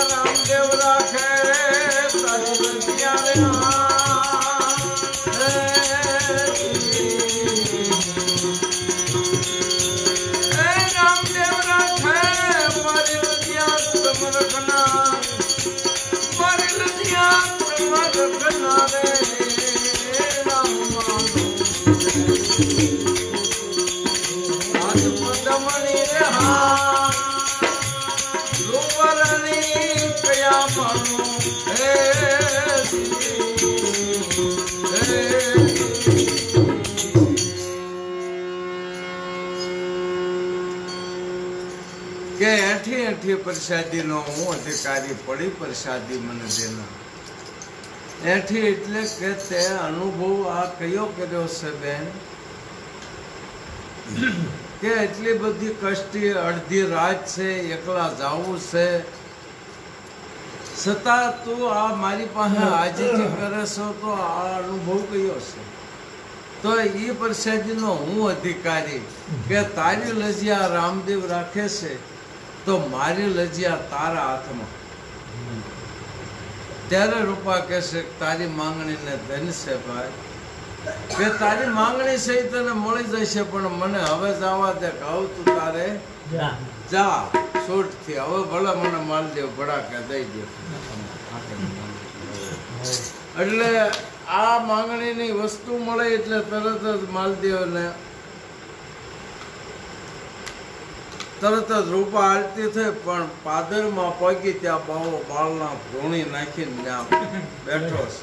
રામદેવ રાખે તારી લજિયા રામદેવ રાખે મારી લજિયા સમરખના મારી લજિયા સમરખના રે રામ આજ પદમણી રે હા કે એઠી એઠી પ્રસાદી નો હું અધિકારી પડી પ્રસાદી મને દેના. એઠી એટલે કે તે અનુભવ આ કયો કર્યો છે બેન કે એટલી બધી કષ્ટી અડધી રાત છે, એકલા જાવું છે, છતાં તું આ મારી પાસે હાજરી કરે છો તો આ અનુભવ કયો છે. તો એ પ્રસાદીનો હું અધિકારી કે તારી લજિયા રામદેવ રાખે છે તો મારી લજિયા તારા હાથમાં. ત્યારે રૂપા કહેશે તારી માંગણીને ધન છે ભાઈ, કે તારી માંગણી છે તને મળી જશે પણ મને હવે જવા દે. કહું તું તારે જા છૂટથી, હવે ભલે મને માલદેવ ભડાકે દઈ દે. એટલે આ માંગણીની વસ્તુ મળે એટલે તરત જ માલદેવને તરત જ રૂપા આરતી થઈ. પણ પાદરમાં પગી ત્યાં બાવો બાળના ભૂણી નાખીને ત્યાં બેઠો છે.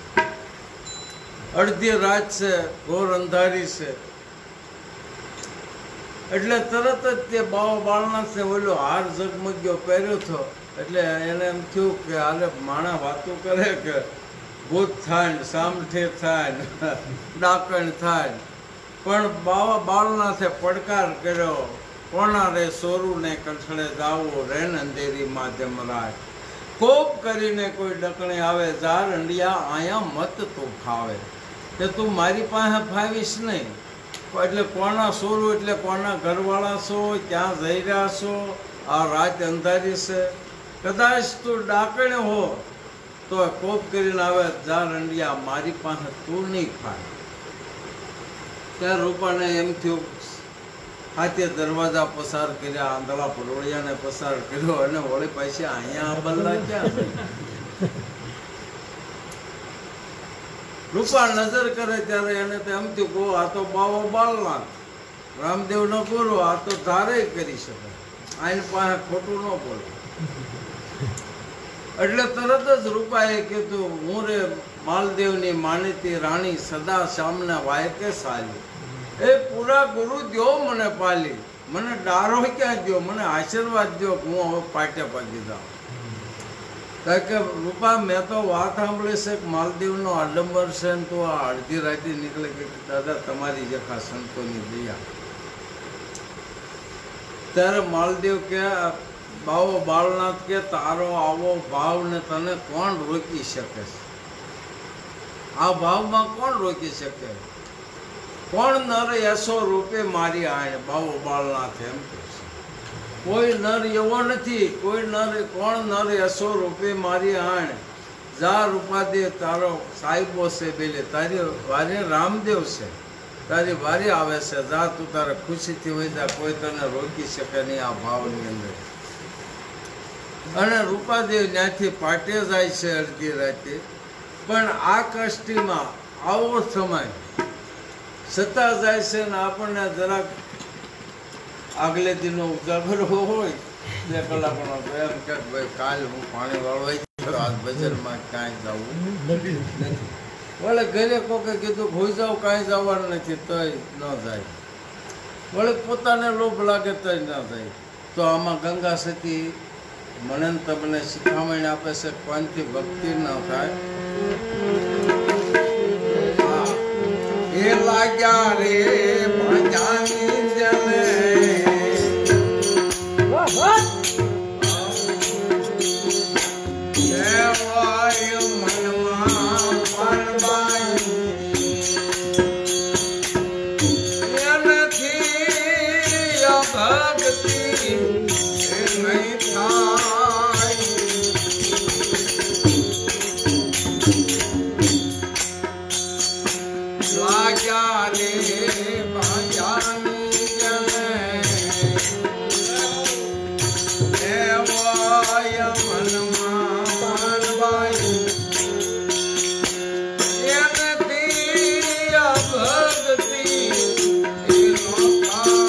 અડધી રાત છે, ઘોર અંધારી છે. એટલે તરત જ તે બાવો બાળના છે ઓલો હાર ઝગમગ્યો પહેર્યો હતો. એટલે એને એમ થયું કે હાલે માણા વાતો કરે કે ભૂત થાય ને સામઠે થાય ને ડાકણ થાય. પણ બાવા બાળનાથે પડકાર કર્યો, કોના રે સોરું ને કંઠળે દાવો રેન અંધેરી માધ્યમ રાજ. કોપ કરીને કોઈ ડકણે આવે ઝાર અંડિયા આયા મત તું ખાવે. કે તું મારી પાસે ફાવીશ નહીં. એટલે કોના સોરું એટલે કોના ઘરવાળા છો, ક્યાં જઈ રહ્યા છો, આ રાત અંધારી છે. કદાચ તું ડાકણે હો તો કોપ કરીને આવે ઝાર અંડિયા મારી પાસે તું નહીં ખાય. ત્યાં રૂપાને એમ થયું હાથે દરવાજા પસાર કર્યા, આંધળા પરોળિયાને પસાર કર્યો અને વળી પાછી અહીંયા બલ્લા ક્યાં રૂપા નજર કરે ત્યારે એને તો એમ થયું કહો આ તો બાવો બાલનાથ, રામદેવ નો બોલો આ તો ધારે કરી શકે, આની પાસે ખોટું ન બોલે. એટલે તરત જ રૂપાએ કીધું હું રે માલદેવની માનીતી રાણી સદા શ્યામના વાયકે સાલી, એ પૂરા ગુરુ દ્યો મને પાલી, મને ડારો ક્યાં દ્યો, મને આશીર્વાદ દ્યો કે હું હવે પાટે પાકી જાઉં. કારણ કે રૂપા મેં તો વાત સાંભળી છે કે માલદેવનો આડંબર છે ને તો આ અડધી રાતે નીકળે કે દાદા તમારી જખા સંતોની દયા. ત્યારે માલદેવ કે બાવો બાળનાથ કે તારો આવો ભાવ ને તને કોણ રોકી શકે છે? આ ભાવમાં કોણ રોકી શકે? કોણ નર એસો રૂપે મારી આય, બાવો બાળનાથ એમ કે છે. કોઈ નર એવો નથી, કોઈ નર, કોણ નર એસો રૂપે મારી આણ, જા રૂપાદે તારો સાહેબો છે બેલે, તારી વારે રામદેવ છે, તારી વારી આવે છે, જા તું તારે ખુશીથી હોય જા, કોઈ તને રોકી શકે નહીં આ ભાવની અંદર. અને રૂપાદેવ ત્યાંથી પાટે જાય છે અડધી રાતે. પણ આ કષ્ટીમાં આવો સમય છતાં જાય છે ને આપણને જરાક આગલે દિનનો ઉજાગર હોય 2 કલાકનો, તો એમ કે ભાઈ કાલ હું પાણી વાળવા ગયો, આજ બજારમાં કાંઈ જવું નથી. વળે ઘરે કોકે કીધું ભૂઈ જાવ, કાંઈ જવાનું નથી, તોય ન જાય. વળે પોતાને લોભ લાગે તોય ન જાય. તો આમાં ગંગા સતી મને તમને શિખામણ આપે છે કોઈથી ભક્તિ ન થાય. એ લાગ્યા રે ભજાની જને, દેવાય મનમાં પાનબાઈ, એનાથી અભક્તિ નહીં થાય. લાગ્યા રે ભજાની જને, દેવાય મનમાં પાનબાઈ, એનાથી અભક્તિ નહીં થાય.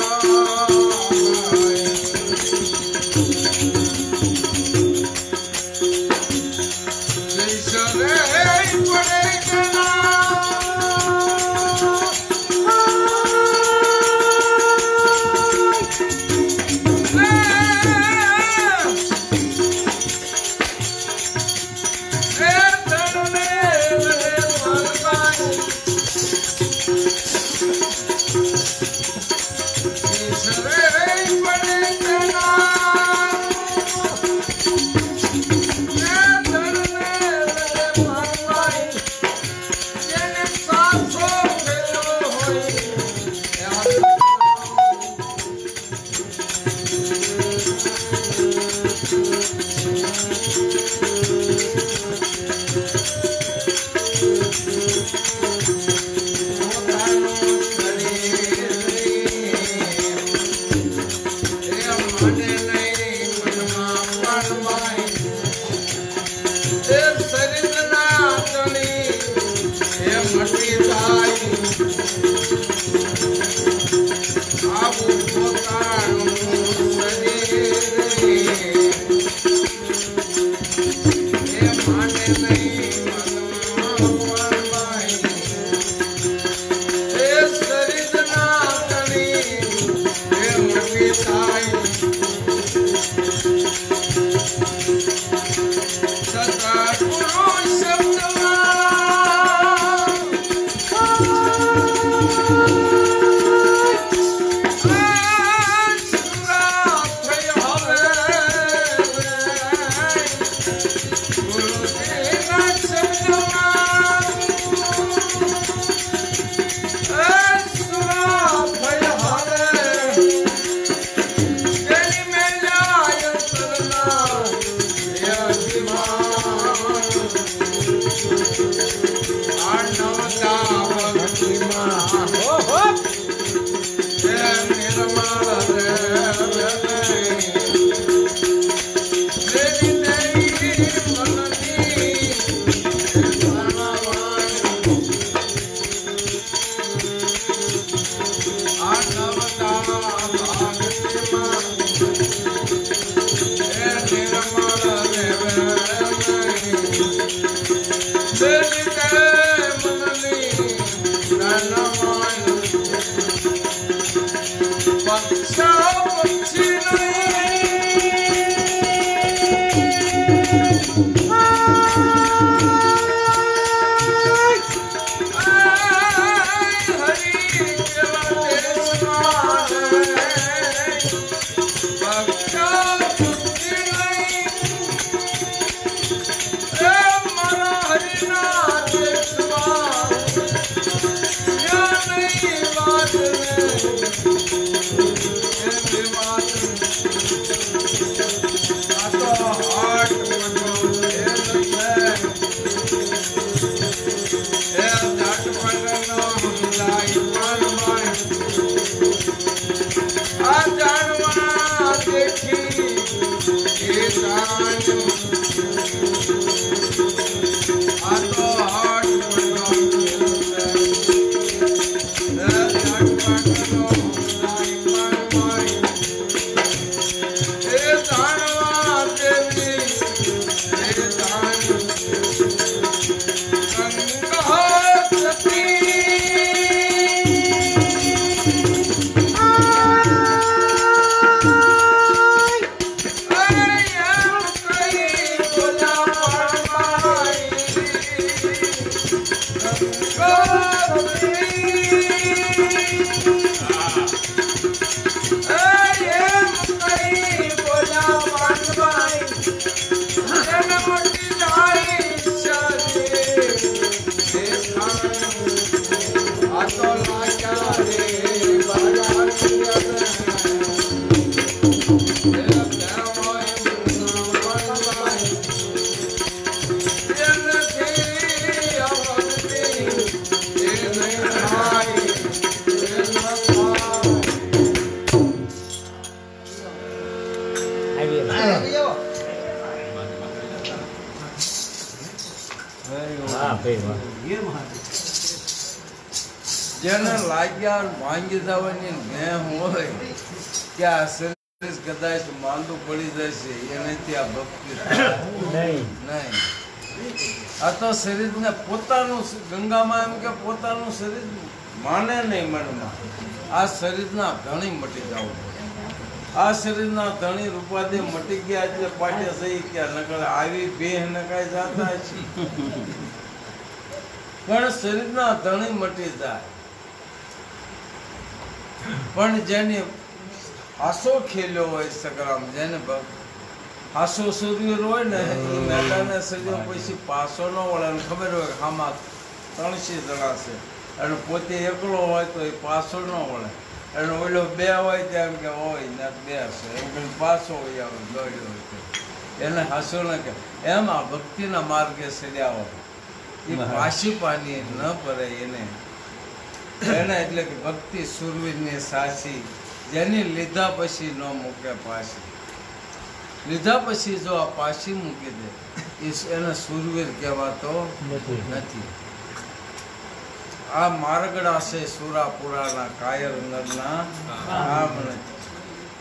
જેને લાગ્યા ભાંગી જવાની મેં હોય કે આ શરીર કદાચ માંદું પડી જશે એનાથી આ ભક્તિ નહીં. આ તો શરીરને પોતાનું ગંગામાં એમ કે પોતાનું શરીર માને નહીં મનમાં. આ શરીરના ધણી મટી જવું પડે. આ શરીરના ધણી રૂપાદે મટી ગયા એટલે પાટે સહી ગયા નકળ આવી બે નકાઈ જતા છે. પણ શરીરના ધણી મટી જાય. પણ જેને હાસો ખેલ્યો હોય સગરામ, જેને હાસો સૂર્ય હોય ને એ મેદાને સજ્યો પછી પાસો ન વળે. ખબર હોય કે આમાં 300 જણા છે અને પોતે એકલો હોય તો એ પાસો ન વળે. અને ઓલો બે હોય તેમ કે હોય ને બે છે એમ કે પાસો હોય આવે દોડ્યો હોય એને હાસો ન કે એમ આ ભક્તિના માર્ગે સડ્યા હોય એ પાછી પાની ન પડે એને એટલે કે ભક્તિ સુરવીરની સાચી, જેની લીધા પછી ન મૂકે પાછી. લીધા પછી જો આ પાછી મૂકી દે એને સુરવીર કહેવાતો નથી. આ મારગડા છે સુરાપુરાના કાયર નરના કામ નથી.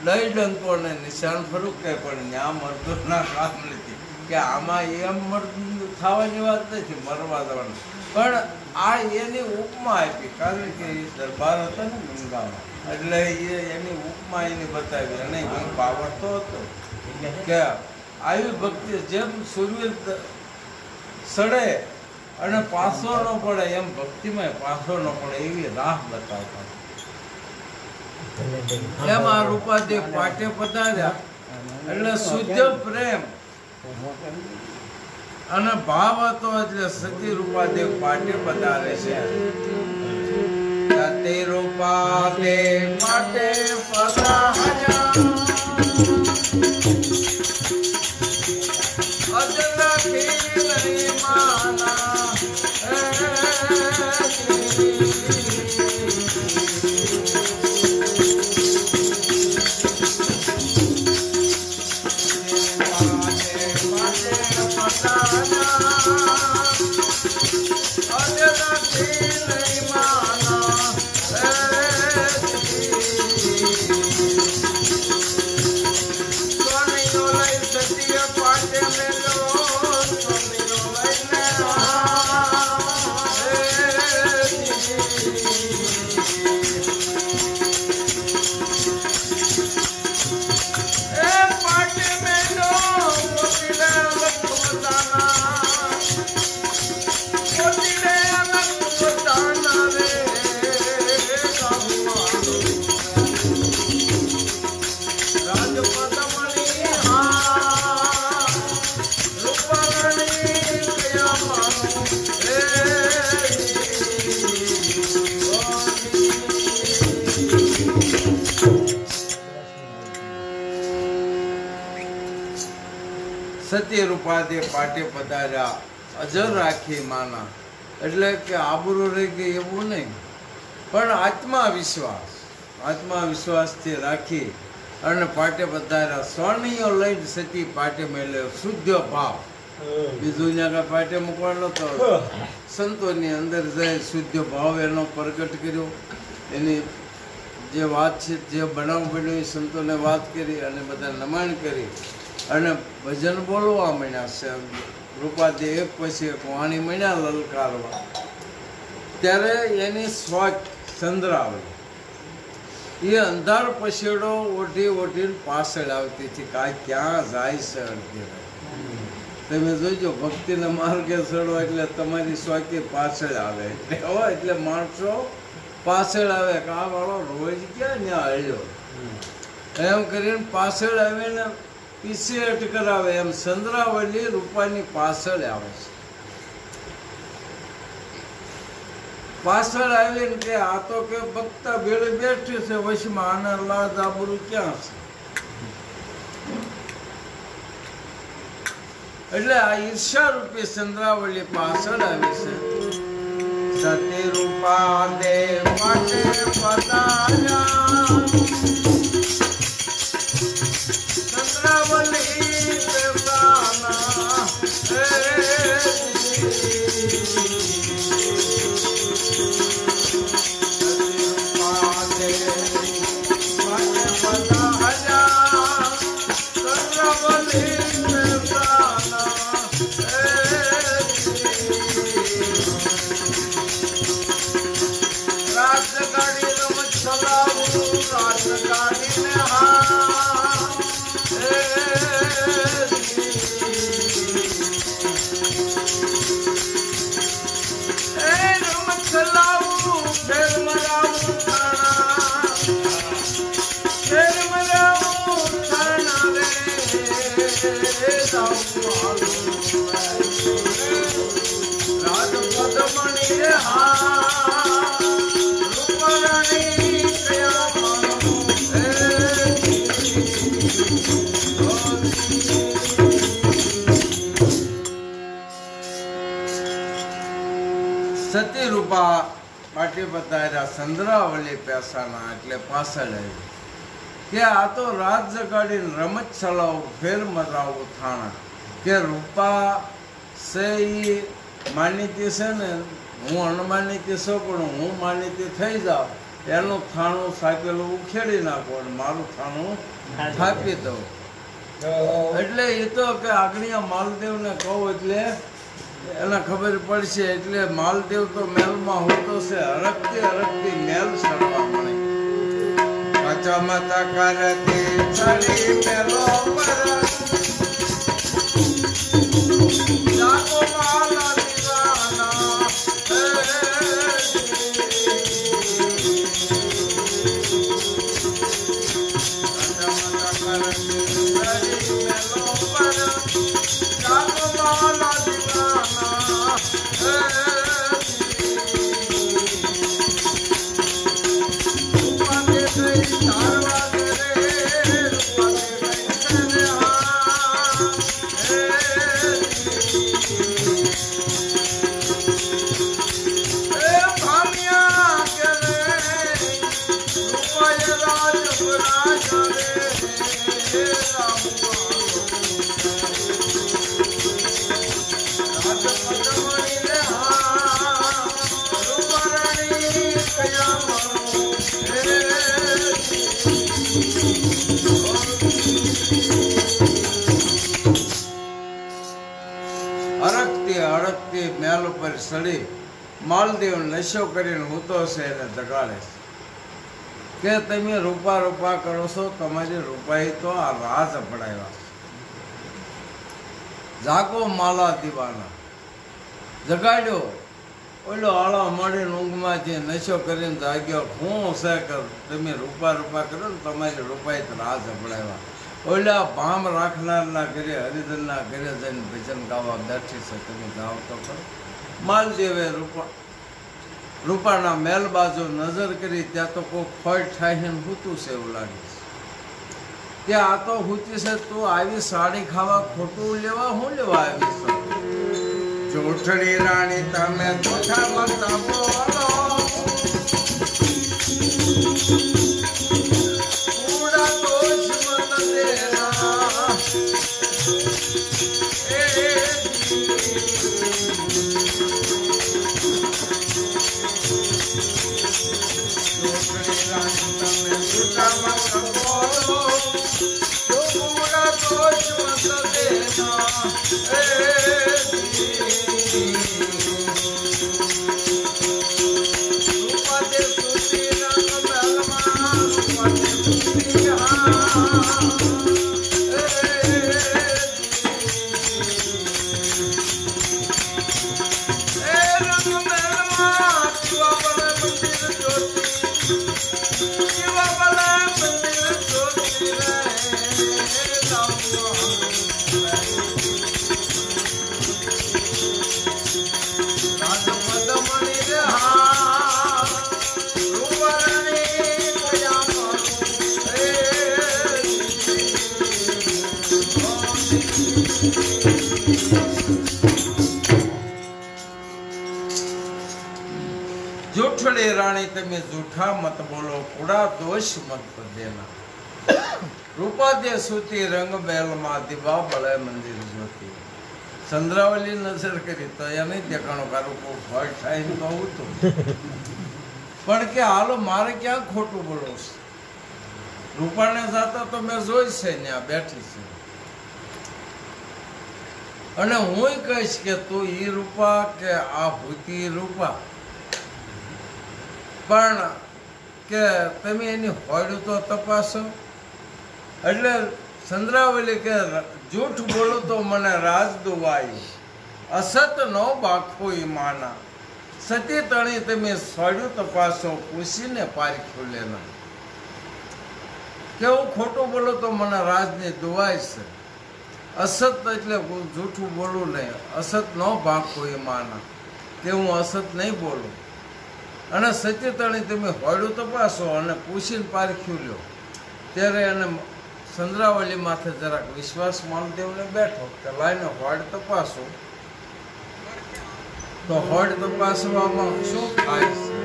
લઈ ડંકો ને નિશાન ફરું કે પણ ન્યા મરદોના કામ નથી. કે આમાં એમ મરદ થવાની વાત નથી, મરવા જવાનું. પણ આ એની ઉપમા આપી, કારણ કે એ દરબાર હતો ને ગંગામાં, એટલે એની ઉપમા એની બતાવી. અને ગંગા આવડતો હતો કે આવી ભક્તિ જેમ સૂર્ય સડે અને પાછો ન પડે એમ ભક્તિમાં પાછો ન પડે એવી રાહ બતાવતા. એમ આ રૂપાદેવ પાટે પધાર્યા એટલે શુદ્ધ પ્રેમ અને ભાવ હતો એટલે સતી રૂપાદેવ પાટે પધારે છે. સતી રૂપાદેવ પાટે પધાર્યા સતી રૂપાદે પાટે પધાર્યા અજર રાખી માના, એટલે કે આબરૂ રહી ગઈ એવું નહીં, પણ આત્મવિશ્વાસથી રાખી અને પાટે પધાર્યા. સ્વર્ણિયો લઈને સતી પાટે મેળ્યો શુદ્ધ ભાવ. બીજું ત્યાં પાટે મૂકવાનો તો સંતોની અંદર જાય શુદ્ધ ભાવ એનો પ્રગટ કર્યો. એની જે વાત છે, જે બનાવ બન્યો એ સંતોને વાત કરી અને બધા નમન કરી અને ભજન બોલવા માંડ્યા છે. રૂપાદે એક પછી એક વાણી માંડ્યા લલકારવા. ત્યારે એની સ્વાક ચંદ્રાવલી એ અંધાર પછેડો ઓઢીને પાછળ આવતી હતી કે આ ક્યાં જાય છે અડધી રાત. તમે જોઈજો ભક્તિના માર્ગે ચડો એટલે તમારી સ્વાકી પાછળ આવે, એટલે માણસો પાછળ આવે કે આ વાળો રોજ ક્યાં ત્યાં હળ્યો એમ કરીને પાછળ આવીને પીછે અટકરાવે. એમ ચંદ્રાવલી રૂપાની પાછળ આવે છે. પાછળ આવીને કે આ તો કે ભક્તા ભેળે બેઠી છે વશમાં, આના લાજ આબરૂ ક્યાં છે? એટલે આ ઈર્ષા રૂપી ચંદ્રાવલી પાછળ આવી છે. સતી રૂપા દે પાટે પધાર્યા ચંદ્રાવલી દેવાના સતી રૂપા પાટે પધાર્યા ચંદ્રાવલી પેસાના, એટલે પાછળ આવી કે આ તો રાત જગાડીને રમત ચલાવો ફેર મરાવો થાણા. કે રૂપા છે એ માનીતી છે ને, હું અણમાનીતી છું, પણ હું માનીતી થઈ જાઉં એનું થાણું સાકેલું ઉખેડી નાખો અને મારું થાણું થાપી દઉં. એટલે એ તો કે આગળિયા માલદેવને કહું એટલે એને ખબર પડશે. એટલે માલદેવ તો મેલમાં હોતો છે, હરકતી મેલ સડવા મળે. ચમત્કાર કરતી ચડી મેલો પર જાગો માલા દીવાના. અડકતી મેલ ઉપર ચડી માલદેવ નશો કરીને હૂતો છે એને જગાડે છે કે તમે રૂપા કરો છો, તમારી રૂપાઈ તો આ રાજ પડાવ્યા. જાગો માલા દીવાના, જગાડ્યો. ઓલો આળા મળીને ઊંઘમાંથી નશો કરીને જાગ્યો. હું છે કે તમે રૂપા કરો ને તમારી રૂપાઈ તો રાજ પડાવ્યા. ઓલા ભામ રાખનારના ઘરે હરિજનના ઘરે જઈને ભજન ગાવા બેઠી છે, તમે જાઓ તો ખરો. માલદેવે રૂપાના મેલ બાજુ નજર કરી, ત્યાં તો કોઈ ફળ ઠાહીને હૂતું છે એવું લાગે છે. કે આ તો હુતી છે તું આવી સાડી ખાવા ખોટું લેવા હું લેવા આવી છે? જોઠડી રાણી તમે જોઠા મત બોલો, પૂરા દોષ મત દેના, જોઠડી રાણી તમે જોઠા મત બોલો, પૂરા દોષ મત દેના, જોઠડે રાણી તમે જૂઠા મત બોલો, કુડા દોષ મત દેના, રૂપાદે સૂતી રંગ મહેલમાં દીવા બળે મંદિર જ્યોતિ. ચંદ્રાવલી નજર કરી તો એને દેખાણો કારું કોઈ ફળ થાય કહું તો પણ કે હાલો મારે ક્યાં ખોટું બોલો છે? રૂપાને જાતા તો મેં જોઈ છે ત્યાં બેઠી છે, અને હું કહીશ કે તું ઈ રૂપા કે આ ભૂતી રૂપા, પણ કે તમે એની હોડું તો તપાસો. એટલે ચંદ્રાવલી કે જૂઠ બોલો તો મને રાજ દુવાયું, અસત નો બાખો ઈ માના, સતી તણી તમે સોડ્યું તપાસો, પૂછીને પારખ્યું લેના. કે હું ખોટું બોલો તો મને રાજની દુવાય છે, અસત એટલે જૂઠું બોલું નહીં, અસત નો બાખો ઈ માના, કે હું અસત નહીં બોલું. અને સચેતણી તમે હોડું તપાસો અને પૂછીને પારખ્યું લ્યો. ત્યારે એને ચંદ્રાવલી માથે જરાક વિશ્વાસ માનદેવને બેઠો કે લાઈને હોડ તપાસો. તો હોડ તપાસવામાં શું થાય છે?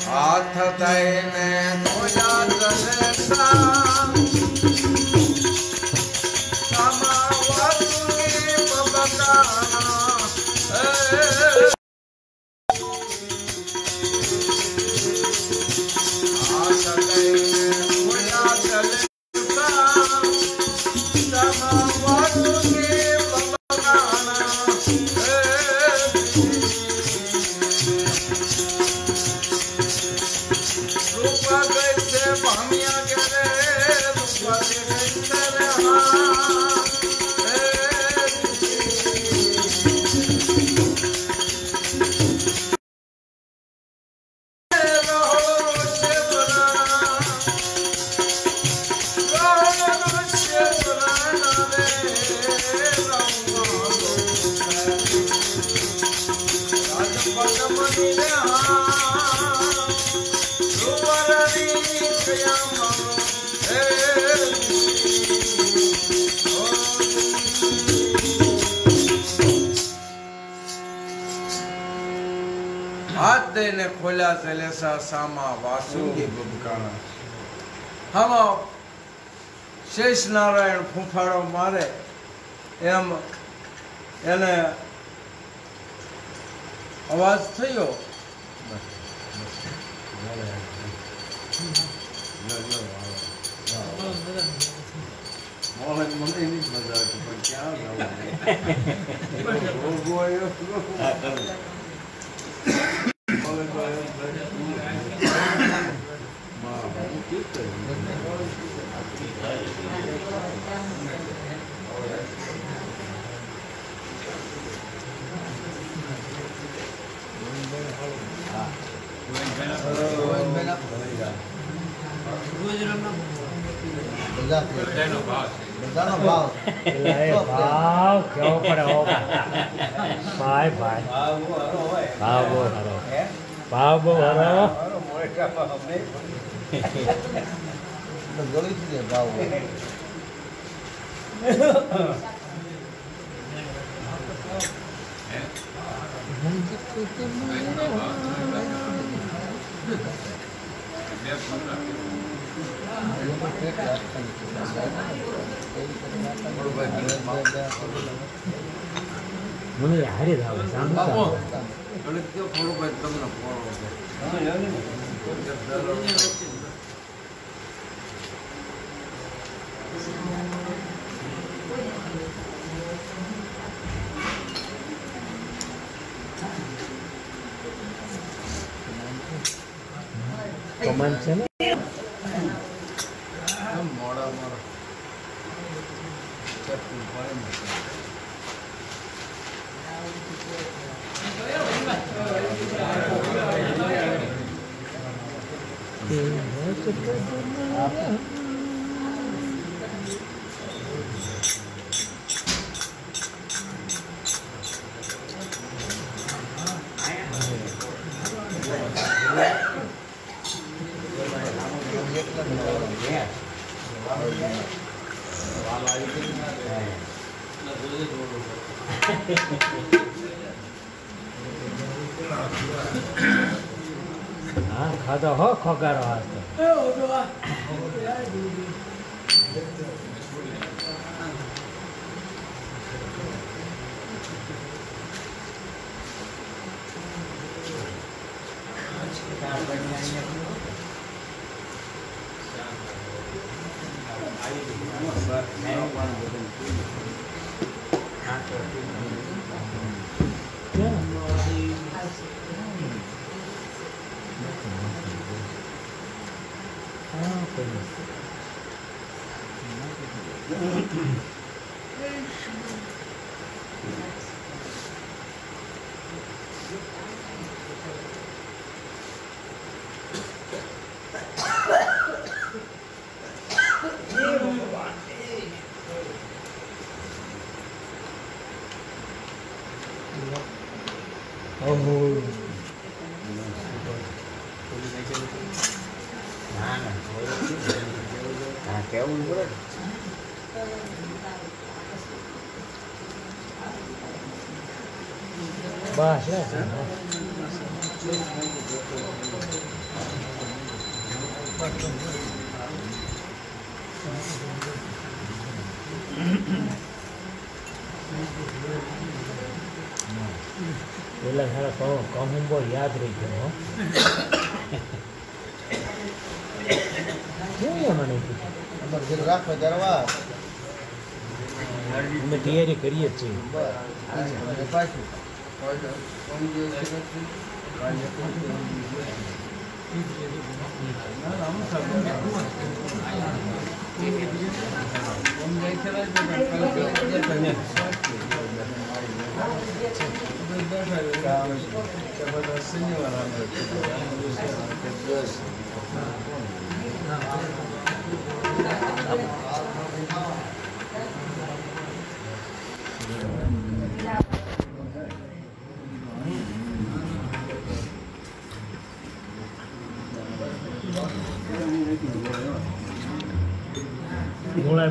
હાથ થઈને ધોયા જલેસા, સમાવતુની બબકાના, હાથ દઈને ખોલ્યા જલેસા સામા વાસુકી બબકાણા. હમ શેષ નારાયણ ફૂંફાડો મારે એમ એને અવાજ થયો. મોહન મને એની જ મજા આવતી, પણ ક્યાં ભાવ કેવો પડે ભાઈ ભાઈ ભાવ બહુ સારો, ભાવ બહુ સારો. ગળીથી ભાવ મને હારે જ આવે બાપુ સાંભળતા ઘડીક કયો ફોડુભાઈ તમને ફોડો છે કમાન છે ને મોડા મોડા ચટણી પાણી હા ખાધો હો ખોગારો હાથ કેવું પડે બસ પેલા સારા કહું બહુ યાદ રહી ગયો કેવું મને અમારે ઘરે રાખવા ત્યારે વાત અમે તૈયારી કરીએ જ છીએ બસ પાછું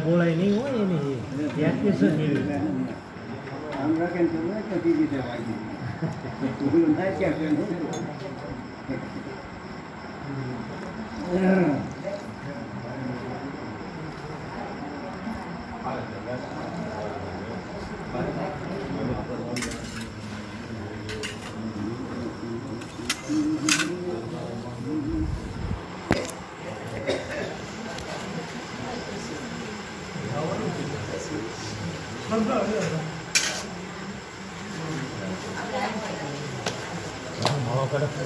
બોલાય નહીં હોય એની ત્યાંથી શું જેવી આમ રાખે તો કદી રીતે વાગી ના ક્યાં માવો કડક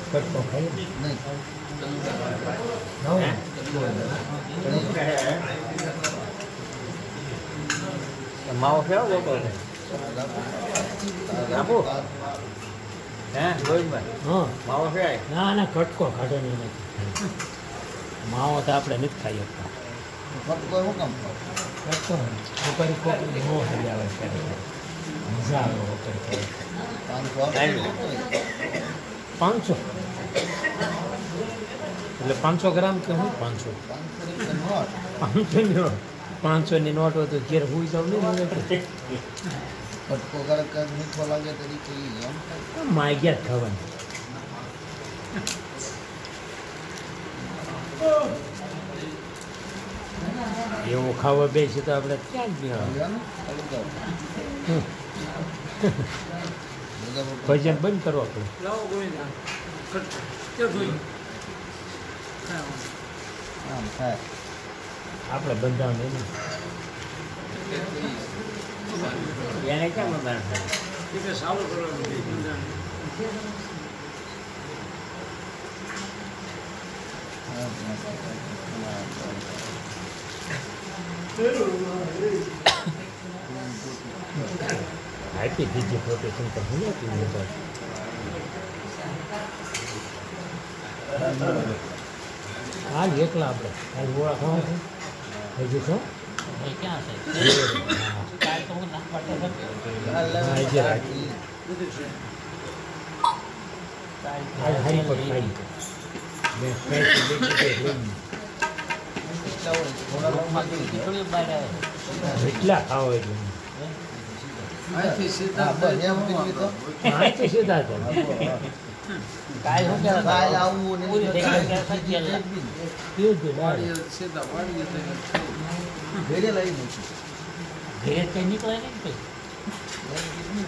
કટકો ખાઈ નહીં માવો કેવો લોકો આપો હે રોહિતભાઈ હા માવો ખાય ના ના કટકો કાઢો નહીં નથી માવો તો આપણે નથી ખાઈ શકતા ફટકો શું કામ કટકો ઉપરી કોપરી નો થઈ આવે ત્યારે મજા આવે ઉપરી પાંચસો 500 એટલે 500 ગ્રામ કે હું 500 500 ની નોટ હોય તો ઘેર હુઈ જાવ નહીં ફટકો કડક મીઠો લાગે તરીકે એમ માય ગયા થવાનું એવું ખાવા બેસી તો આપણે ક્યાં જ ભજન બંધ કરો આપણે આમ થાય આપણે બંધાવ નહીં એને ક્યાં બંધાણ આપી દીધી ફોટો ચિંતા હું હાલ એકલા આપણે હાલ ગોળા ખાવા છે હજુ છો ક્યાં એટલા ખાવા એટલે અહીંથી સીધા અહીંથી સીધા છે કાલ શું કાલ આવવું ને સીધા વાળીએ ઘરે લઈ મૂકી ઘરે કઈ નીકળે નહીં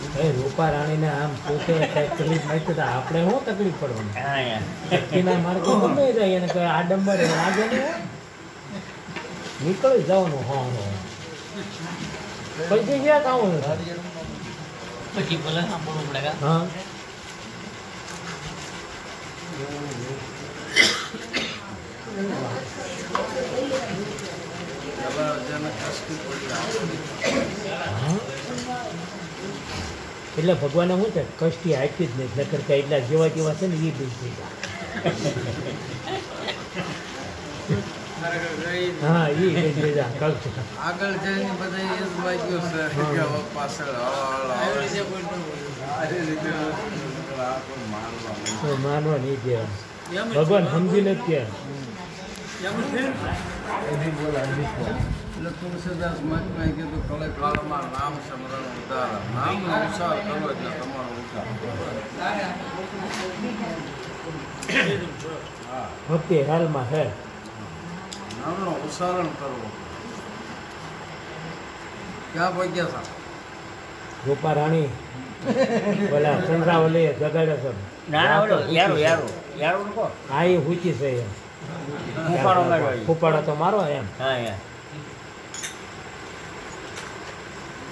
કઈ રૂપા રાણીને આમ પોતે તકલીફ નથી તો આપણે શું તકલીફ પડવાની નક્કીના માર્ગો ગમે જાય એને કઈ આડંબર લાગે ને નીકળી જવાનું પછી ક્યાં કામ પછી બોલે હા એટલે ભગવાને શું છે કષ્ટી આપી જ નહીં નકર કે એટલા જેવા જેવા છે ને એ બી થઈ હા એ આગળ જઈને બધા એ જ વાગ્યું છે કે પાછળ માનવા નહીં દે ભગવાન સમજી નથી એટલે તુલસીદાસ મહાત્માએ કીધું કલે કાળમાં નામ સમરણ ઉતાર નામનો ઉચ્ચાર કરો એટલે તમારો ઉચ્ચાર ભક્તિ હાલમાં હે નામનો ઉચ્ચારણ કરવો ક્યાં પહોંચ્યા હતા રૂપા રાણી બોલા ચંદ્રાવલી જગાડે છે હા એ ઊંચી છે એમ ફૂપાડો તો મારો એમ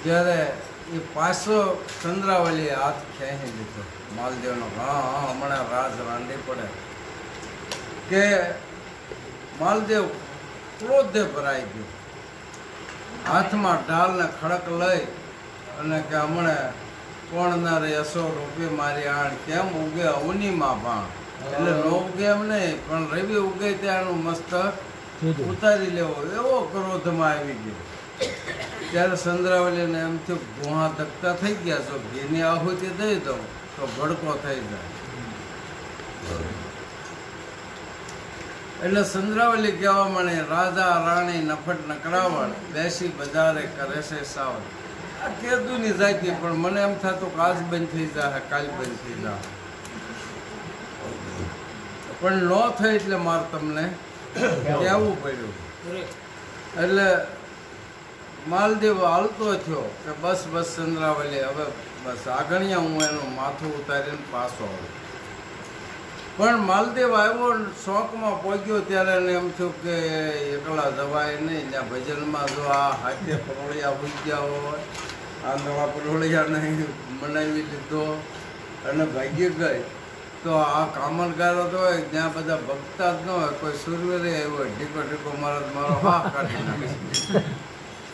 ત્યારે એ પાછો ચંદ્રાવલીએ હાથ ખેંચી લીધો માલદેવનો હમણાં રાજ રાંડી પડે કે માલદેવ ક્રોધે ભરાઈ ગયો હાથમાં ઢાલને ખડક લઈ અને કે હમણે કોણ ના રે 100 રૂપિયા મારી આણ કેમ ઉગે અવનીમાં ભાણ એટલે ન ઉગે એમ નહીં પણ રવિ ઉગે ત્યાંનું મસ્તક ઉતારી લેવો એવો ક્રોધમાં આવી ગયો ત્યારે ચંદ્રાવલીને એમ થયું ગુહા ધક્કા થઈ ગયા છો ઘીની આહુતિ દઈ દઉં તો ભડકો થઈ જાય એટલે ચંદ્રાવલી કહેવા માંડે રાજા રાણી નફટ નકરાવણ બેસી બજારે કરે છે સાવન આ કેદુની જાતિ પણ મને એમ થતું કે આજ બંધ થઈ જાય કાલ બંધ થઈ જાય પણ ન થઈ એટલે મારે તમને કહેવું પડ્યું એટલે માલદેવ હાલતો થયો કે બસ બસ ચંદ્રાવલી હવે બસ આગળિયા હું એનું માથું ઉતારીને પાછો આવ્યો પણ માલદેવ આવ્યો શોખમાં પહોંચ્યો ત્યારે એને એમ થયું કે એકલા જવાય નહીં ત્યાં ભજનમાં જો આ હાથે પરોળિયા હોઈ ગયા હોય આંધળા પરોળિયા નહીં બનાવી લીધો અને ભાગી ગઈ તો આ કામલગારો તો હોય જ્યાં બધા ભક્તા જ ન હોય કોઈ સુરવીરે આવ્યો ઢીકો ઢીકો મારો હા કાઢી નાખે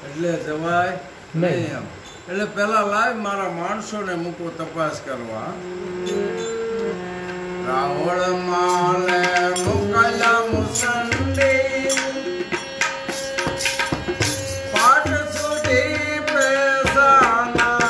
એટલે જવાય નહીં એમ એટલે પેલા લાય મારા માણસોને મૂકો તપાસ કરવા રાવળ માલે મુકલા મુસંડી પાટ સુધી પેસાના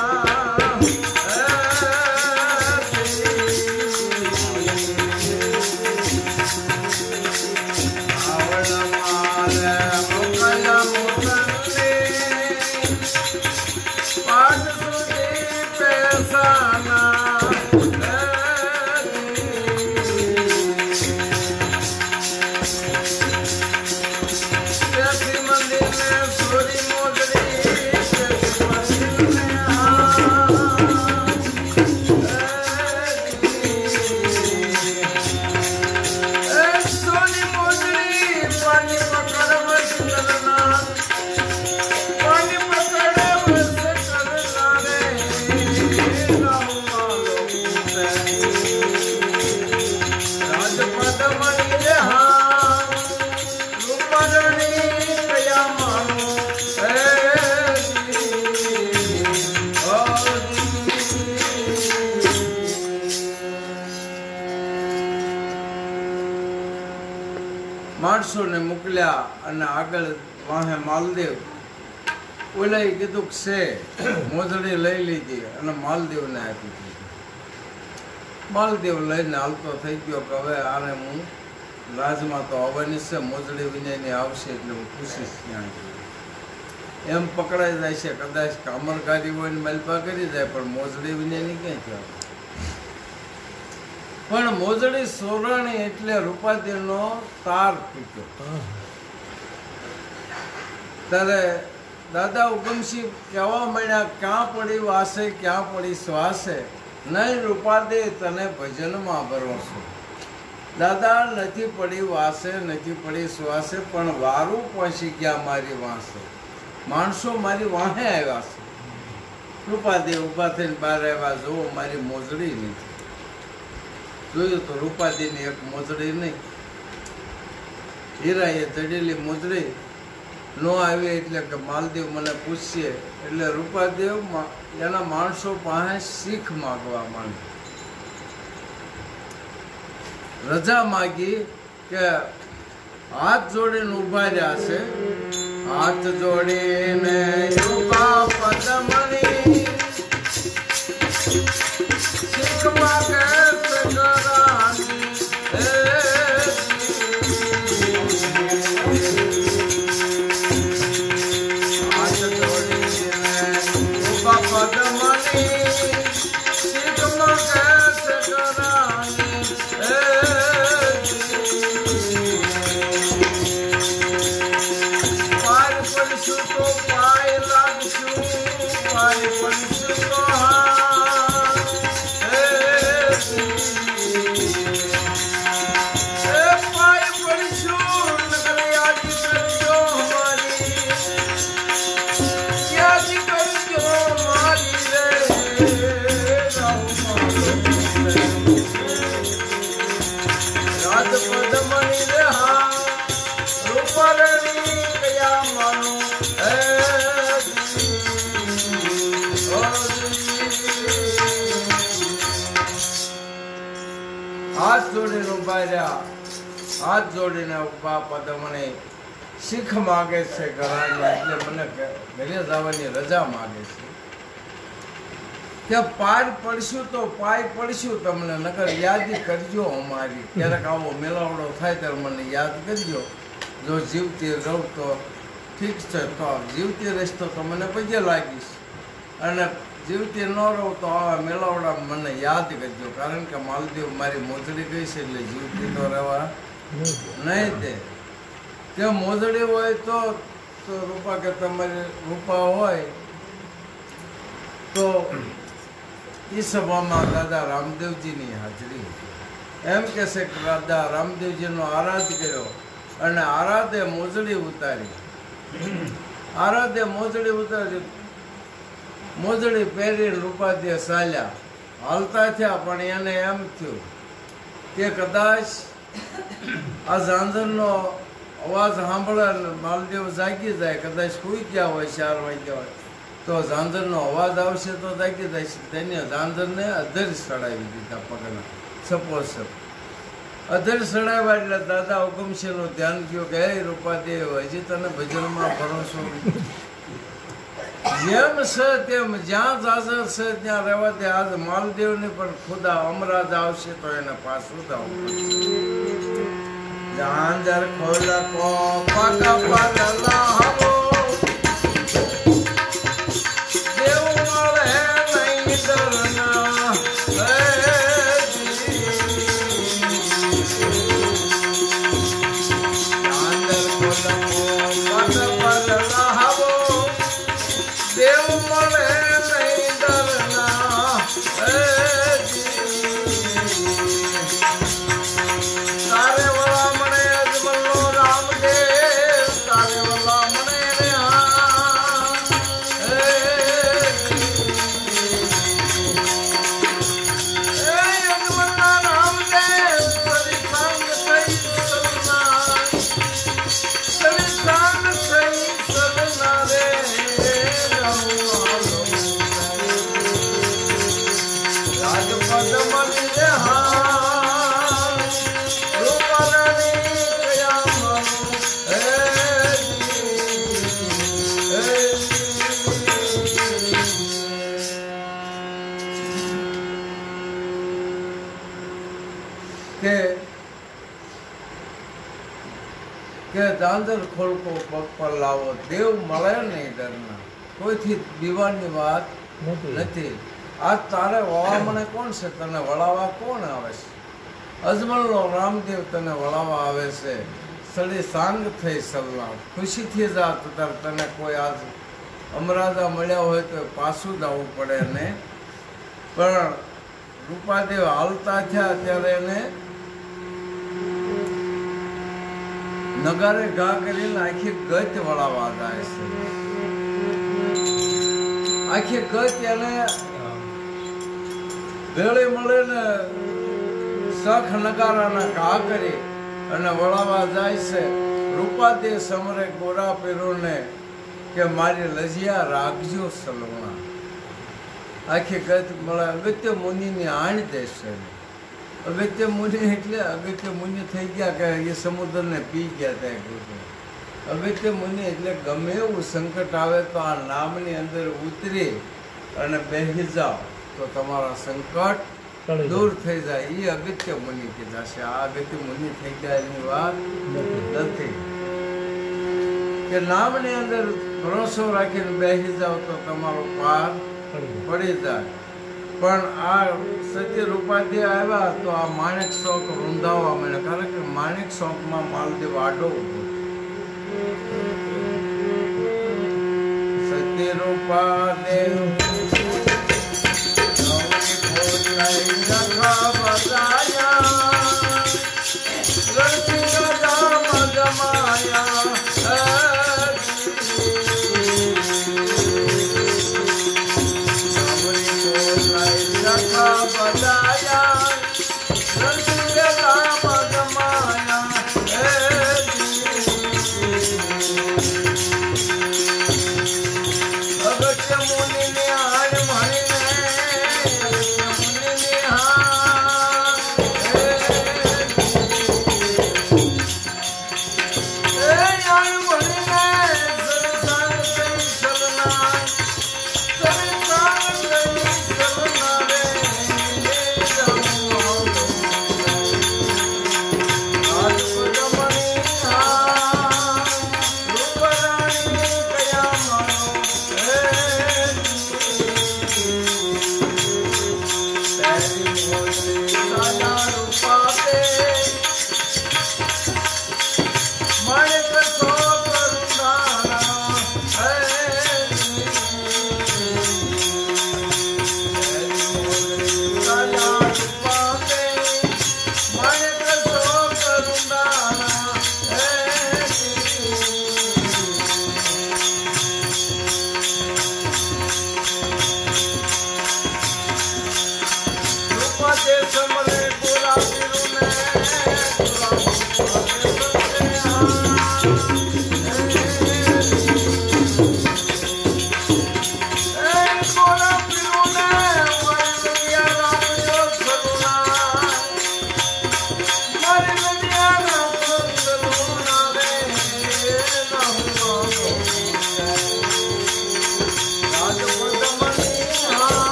રાજપદ મળી રે હા રૂપરણી કયા માનો માણસોને મોકલ્યા અને આગળ વાહે માલદેવ ઓલાએ કીધું કે છે મોજડી લઈ લીધી અને માલદેવને આપી દીધી. માલદેવ લઈને હાલતો થઈ ગયો કે હવે આને હું રાજમાં તો આવવાની છે, મોજડી વિનયની આવશે એટલે હું પૂછીશ ત્યાં એમ પકડાઈ જાય છે. કદાચ કામરકારી હોય ને મલપા કરી જાય પણ મોજડી વિનયની ક્યાંથી આવે? પણ મોજડી સોરાણી એટલે રૂપાદેવનો તાર તૂટ્યો. ત્યારે દાદા ઉગમસિંહ કહેવા માંડ્યા, ક્યાં પડી વાસે ક્યાં પડી શ્વાસે, નહીં રૂપાદે તને ભજનમાં ભરોસો. દાદા નથી પડી વાસે નથી પડી શ્વાસે, પણ વારું પહોંચી ગયા મારી વાંસે. માણસો મારી વાહે આવ્યા છે. રૂપાદેવ ઊભા થઈને બહાર આવ્યા, જુઓ મારી મોજડી નથી. જોયું તો રૂપાદીની એક મોજડી નહીં, હીરાએ જડેલી મોજડી નો આવી એટલે કે માલદેવ મને પૂછીએ એટલે રૂપાદેવ એના માણસો પાસે શીખ માગવા માંડી. રજા માગી કે હાથ જોડીને ઉભા રહ્યા છે. હાથ જોડીને રૂપા પદમણી શીખ માગે હાથ જોડીને ઉભા રહ્યા. હાથ જોડીને ઉભા પદમણી શીખ માગે છે ઘરાણી, એટલે મને ઘરે જવાની રજા માગે છે. કે પાર પડશું તો પાય પડશું તમને, નકર યાદ કરજો અમારી. ક્યારેક આવો મેળાવડો થાય ત્યારે મને યાદ કરજો. જો જીવતી રહું તો ઠીક છે, તો જીવતી રહીશ તો મને પગે લાગીશ, અને જીવતી ન રહું તો આવા મેળાવડા મને યાદ કરજો. કારણ કે માલદેવ મારી મોજડી ગઈ છે એટલે જીવતી તો રહેવા નહીં દે. કે મોજડી હોય તો રૂપા કે તમારી રૂપા હોય તો એ સભામાં દાદા રામદેવજીની હાજરી. એમ કે છે કે દાદા રામદેવજીનો આરાધ કર્યો અને આરાધે મોજડી ઉતારી. આરાધે મોજડી ઉતારી, મોજડી પહેરીને રૂપાદે ચાલ્યા. હાલતા થયા પણ એને એમ થયું કે કદાચ આ ઝાંઝરનો અવાજ સાંભળે માલદેવ જાગી જાય, કદાચ સૂઈ ગયા હોય 4 વાગ્યા હોય તો ઝાંઝરનો અવાજ આવશે તો જાગી જાય છે. તેને ઝાંઝરને અધર ચડાવી દીધા પગના સપોઝ. અધર ચડાવ્યા એટલે દાદા હુકમસિંહનું ધ્યાન થયું કે હે રૂપાદેવ, હજી તને ભજનમાં ભરોસો જેમ છે તેમ જ્યાં જાજર છે ત્યાં રહેવા દે. આજ માલદેવની પણ ખુદા અમરાજ આવશે તો એને પાછું જવું પડશે. ઝાંઝર ખોલકો પગ પગ લાવો, દેવ મળે નહીં ડરના. ઝાંઝર ખોલકો પગ પગ લાવો, દેવ મળે નહીં ડરના. તારે વળા મને અજમલનો રામદેવ, તારે વળા કે દાંદર ખોલકો પગ પર લાવો, દેવ મળે નહીં ડરના, કોઈથી દીવાની વાત નથી. આજ તારે વળવા મને કોણ છે, તને વળાવવા કોણ આવે છે? અજમલનો રામદેવ તને વળાવવા આવે છે. સડી સાંગ થઈ સલ્લા, ખુશીથી જા તને કોઈ આજ અમરાદા મળ્યા હોય તો પાછું જવું પડે ને. પણ રૂપાદેવ હાલતા થયા ત્યારે એને નગારે ઘા કરીને આખી ગત વળાવવા જાય છે. આખી ગત એને ભેળે મળે ને શખ નગારાના ઘા કરી અને વળાવવા જાય છે. રૂપાદેવ સમરે ગોરા પેરોને કે મારી લજિયા રાખજો સલવણા. આખી ગત મળે અગત્ય મુનિની આણ દેશે. અગત્ય મુનિ એટલે અગત્ય મુનિ થઈ ગયા કે એ સમુદ્રને પી ગયા ત્યાં. અગત્ય મુનિ એટલે ગમે એવું સંકટ આવે તો આ નામની અંદર ઉતરી અને બેસી જાઓ તો તમારા સંકટ દૂર થઈ જાય. એ અગત્ય મુનિ કીધા છે. આ અગત્ય મુનિ થઈ ગયા એની વાત નથી. કે નામની અંદર ભરોસો રાખીને બેસી જાઓ તો તમારો પાર પડી જાય. પણ આ સત્ય રૂપાદેવ આવ્યા તો આ માણેક શોખ રૂંધાવા મળે. કારણ કે માણેક શોખમાં માલદેવ આડો સત્ય રૂપાદેવ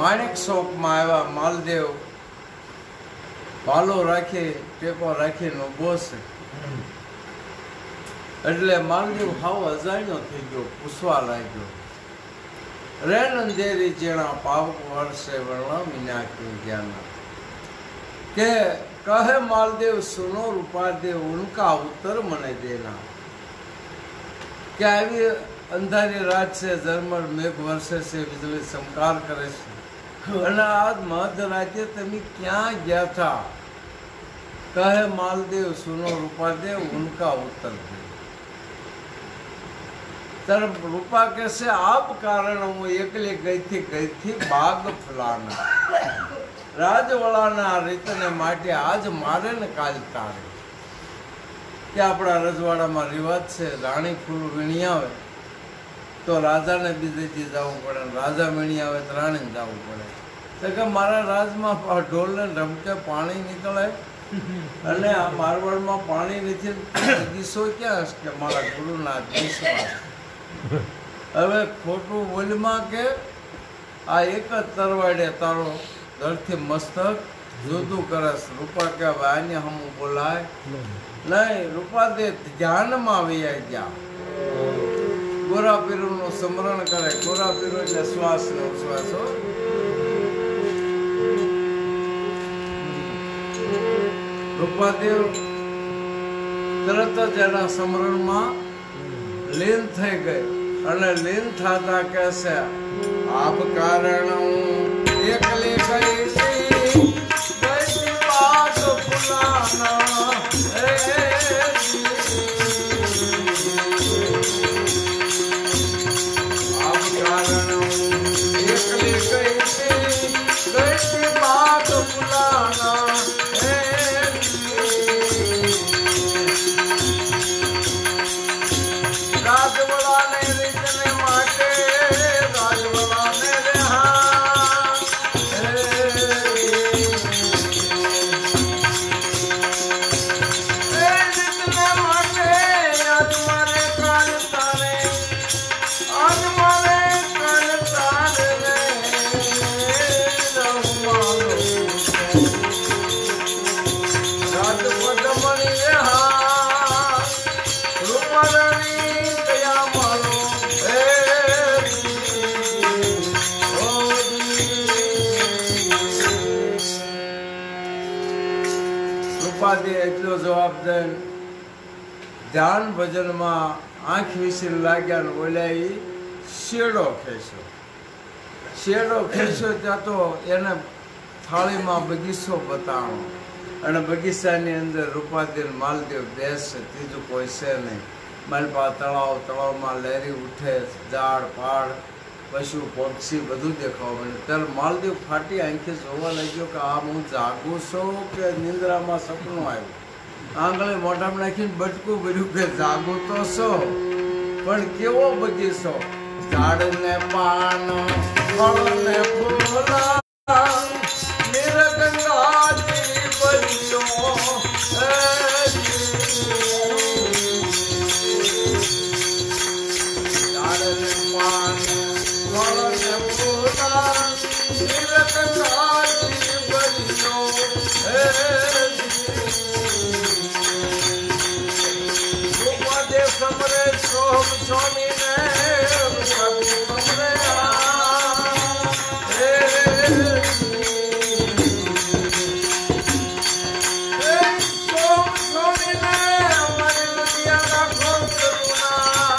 માણેક શોખમાં આવ્યા. માલદેવ ભાલો રાખી ટેકો રાખીને ઉભો છે. એટલે માલદેવ હાવ અજાણ્યો થઈ ગયો. પૂછવા લાગ્યો, રેણ અંધેરી જેણા પાવક વર્ષે વર્ણમી નાખ્યું જ્ઞાન. કે કહે માલદેવ સુનો રૂપાદેવ ઉનકા ઉત્તર મને દેના. કે આવી અંધારી રાત છે, ઝરમર મેઘ વરસે છે, વીજળી ચમકાર કરે છે, અને આજ મધરાતે તમે ક્યાં ગયા था? કહે માલદેવ સુનો રૂપાદેવ ઉનકા ઉત્તર દે. તરફ રૂપા કહેશે આપ કારણ હું એકલી ગઈથી બાગ ફલાના. રાજવડાના રીતને માટે આજ મારે ને કાલ તારે. કે આપણા રજવાડામાં રિવાજ છે, રાણી ફૂલ વીણી આવે તો રાજાને બીજેથી જવું પડે, રાજા વીણી આવે તો રાણીને જવું પડે. તો કે મારા રાજમાં ઢોલને રમકે પાણી નીકળે અને આ મારવાડમાં પાણી નથી, બગીચો ક્યાં હશે કે મારા ગુરુના દેશમાં. હવે ખોટું બોલમાં કે આ એક જ તરવાડે તારો ધરથી મસ્તક જુદું કરસ. રૂપા કે આને હમું બોલાય નહીં. રૂપા દે ધ્યાનમાં વૈયા ગયા. ગોરા પીરુનું સ્મરણ કરે. ગોરા પીરુ એટલે શ્વાસ ને ઉશ્વાસ. રૂપાદેવ તરત જ એના સ્મરણમાં લીન થઈ ગઈ અને લીન થતા કહેશે આપ કારણ એકલે કઈ પાક ફુલાના આપ કારણ એકલે કઈ પાક ફુલાના એટલો જવાબ દે. ધ્યાન ભજનમાં આંખ વિશે લાગ્યા ને બોલ્યા શેડો ખેંચ્યો. શેડો ખેંચ્યો ત્યાં તો એને થાળીમાં બગીચો બતાવો અને બગીચાની અંદર રૂપાદેવ માલદેવ બેસે, ત્રીજું કોઈ છે નહીં. માલપા તળાવમાં લહેરી ઉઠે, ઝાડ પાડ પશુ પક્ષી બધું દેખાવા મળે. ત્યારે માલદેવ ફાટી આંખે જોવા લાગ્યો કે આ હું જાગું છું કે નિંદ્રામાં સપનું આવ્યું. આંગળે મોઢામાં નાખીને બટકું ભર્યું કે જાગું તો છો પણ કેવો બગીચો, ઝાડ ને પાન ફળ ને ફૂલા નિરગંગાજી બન્યો. ઝાડ ને પાન ફળ ને ફૂલા નિરગંગાજી બન્યો. સમરે સોમ સ્વામી ને સમરે સોમ સ્વામી ને મારી લગિયા રાખો કરુણા,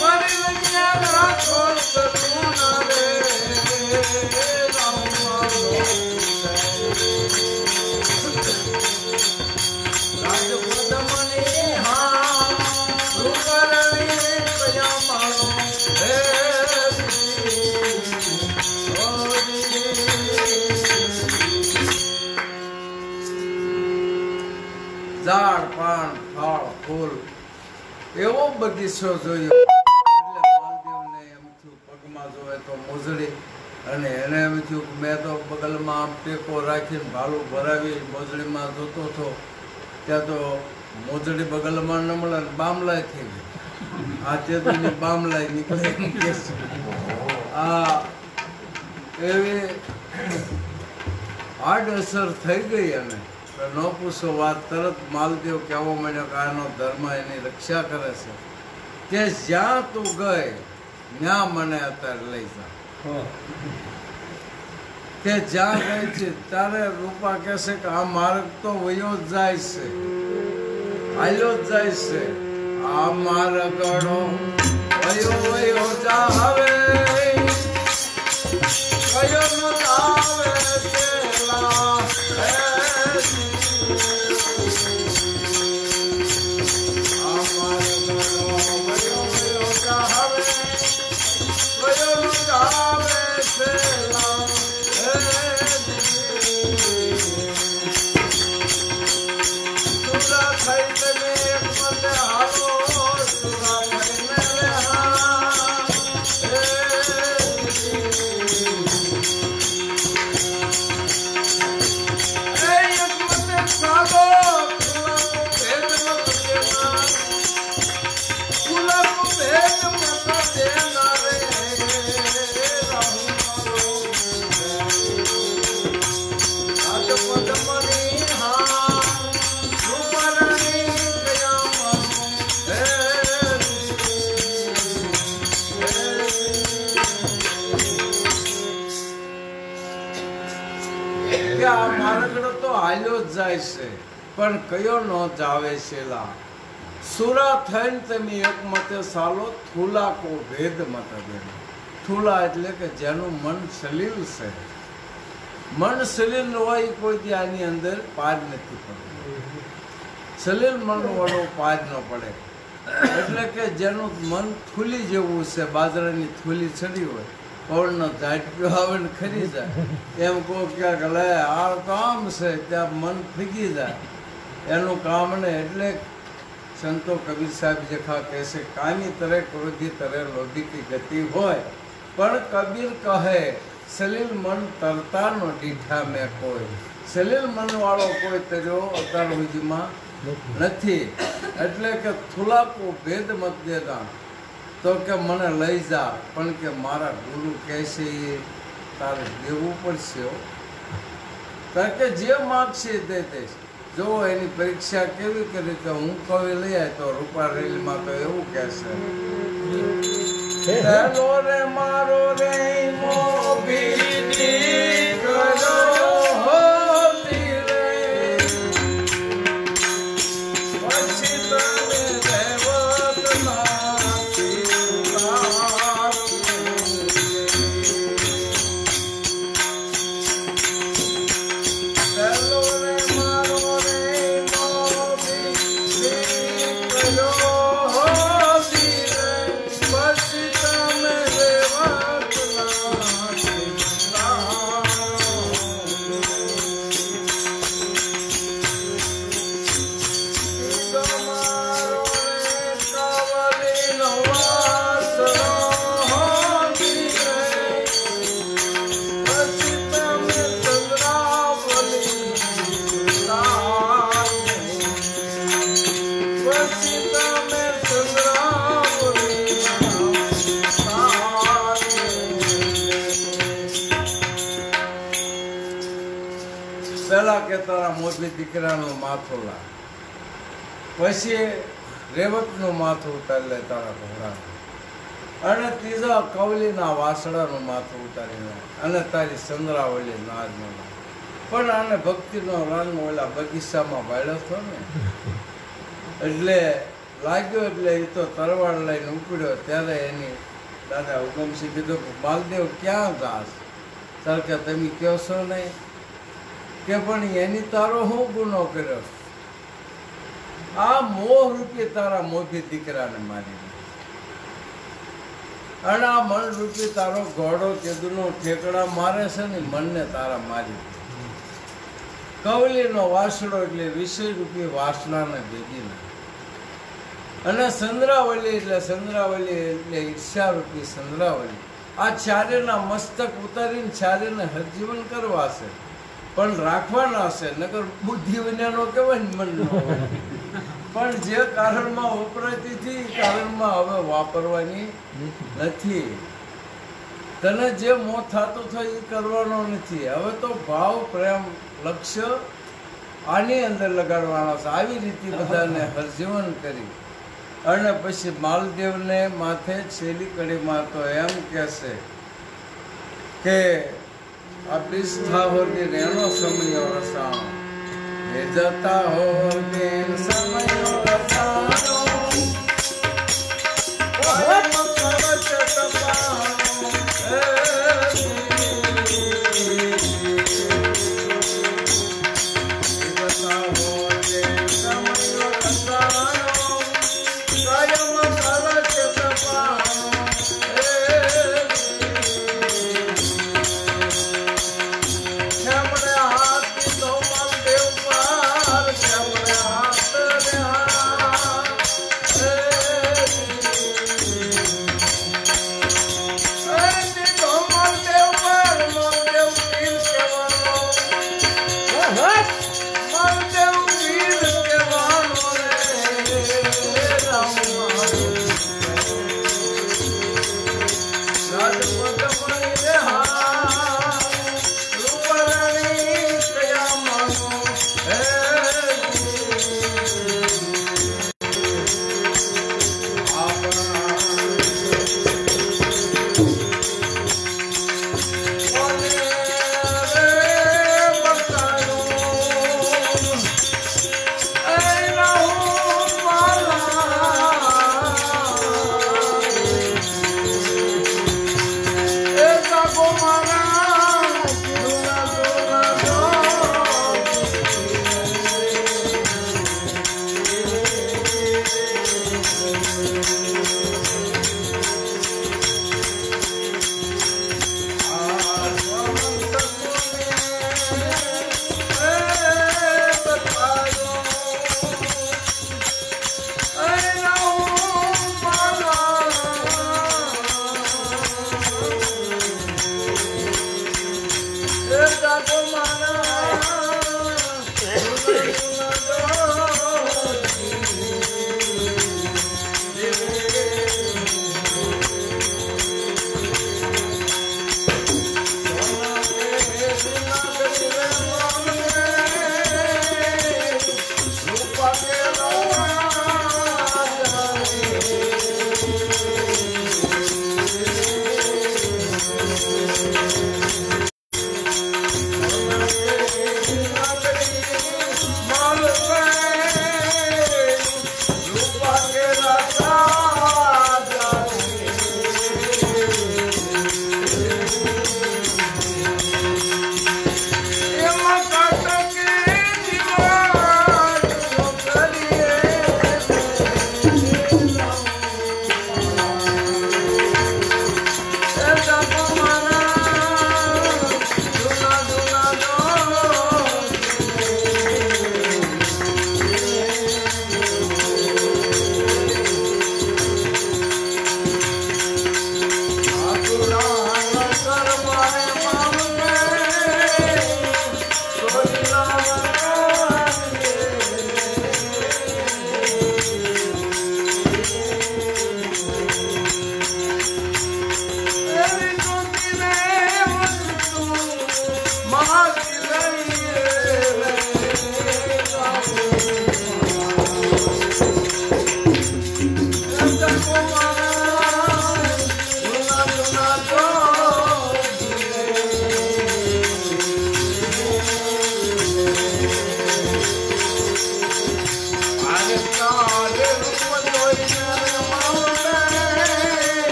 મારી લગિયા રાખો કરુણા રે ઝાડ પાન ફળ ફૂલ એવો બગીચો જોયો. એટલે માલદેવને એમ થયું પગમાં જોવે તો મોજડી, અને એને એમ થયું કે મેં તો બગલમાં આમ ટેકો રાખીને ભાલું ભરાવી મોજડીમાં જોતો હતો, ત્યાં તો મોજડી બગલમાં ન મળે, બામલાય થઈ ગઈ. આ ચેતુની બામલાય નીકળે એમ કે આ એવી આડઅસર થઈ ગઈ. અને ન પૂછો વાત, તરત માલદેવ કહેવા માંડ્યો કે આનો ધર્મ એની રક્ષા કરે છે કે જ્યાં તું ગઈ ત્યાં મને અત્યારે લઈ જા. કે જ્યાં ગઈ છે ત્યારે રૂપા કહેશે કે આ માર્ગ તો વયો જ જાય છે, હાલ્યો જ જાય છે. આ માર્ગ ગણો વયો વયો જાવે, કયો ન આવે પેલા Hey! હાલ્યો જ જાય છે પણ કયો ન જાવે છેલા સુરા થઈને તમે એક મતે સાલો થૂલા કો ભેદ મત દેનો થૂલા એટલે કે જેનું મન સલીલ છે મન સલીલ હોય કોઈ દી આની અંદર પાર નથી પડતું સલીલ મન વાળો પાર ન પડે એટલે કે જેનું મન થૂલી જેવું છે બાજરાની થૂલી ચડી હોય પવનનો ઝાટક્યો આવે ને ખરી જાય એમ કહો ક્યાંક લે આ કામ છે ત્યાં મન ફીગી જાય એનું કામ ને એટલે સંતો કબીર સાહેબ જેખા કહેશે કાની તરે ક્રોધી તરે લોભી કી ગતિ હોય પણ કબીર કહે સલીલ મન તરતાનો દીઠા મેં કોઈ સલીલ મન વાળો કોઈ તર્યો અત્યાર સુધીમાં નથી એટલે કે થુલાકો ભેદ મત દેતા તો કે મને લઈ જા પણ કે મારા ગુરુ કહેશે એ તારે દેવું પડશે કારણ કે જે માગશે તે દઈશ જો એની પરીક્ષા કેવી કરી તો હું કવિ લઈ આવ્યો તો રૂપા રેલીમાં તો એવું કહેશે હેલો રે મારો રે મોભી દીકરો હોતી રે પછી તને રહેવત નથી હેલો રે મારો રે મોભી દીકરો હોતી રે પછી તમે રહેવત નથી તમારો રે કાવલીનો વાસણો હોતી રે પછી તમે ચંદ્રાવલી પછી તમે ચંદ્રાવલી પેલા કે તારા મોભી દીકરાનું માથું લા પછી રેવતનું માથું ઉતારી લે તારા ઘોડાનું અને ત્રીજા કવલીના વાસણાનું માથું ઉતારી લે અને તારી ચંદ્રાવલી નાદનું પણ આને ભક્તિનો રંગ ઓલા બગીચામાં વાળ્યો હતો ને એટલે લાગ્યો એટલે એ તો તરવાડ લઈને ઉપડ્યો ત્યારે એની દાદા હુકમસિંહ કીધું કે માલદેવ ક્યાં જાસ ત્યારે કે તમે કહો છો નહીં કે પણ એની તારો શું ગુનો કર્યો આ મોહ રૂપી તારા મોભી દીકરાને મારી અને આ મન રૂપી તારો ઘોડો કેદુનો ઠેકડા મારે છે ને મનને તારા મારી કવલીનો વાસણો એટલે વિષય રૂપી વાસણાને ભેગી ના અને ચંદ્રાવલી એટલે ઈર્ષા રૂપી ચંદ્રાવલી આ ચારેના મસ્તક ઉતારીને ચારેને હરજીવન કરવા છે પણ રાખવાના છે નકર બુદ્ધિ વિનાનો કહેવાય ને મનનો પણ જે કારણમાં વપરાતી હતી એ કારણમાં હવે વાપરવાની નથી તને જે મોહ થતું થાય એ કરવાનો નથી હવે તો ભાવ પ્રેમ લક્ષ્ય આની અંદર લગાડવાના છે આવી રીતે બધાને હરજીવન કરી અને પછી માલદેવને માથે છેલ્લી કડીમાં તો એમ કહેશે કે આ પિસ્થાહોરની રેણો સમયો રસાણો જતા હો દિન સમયો રસાણો હાથ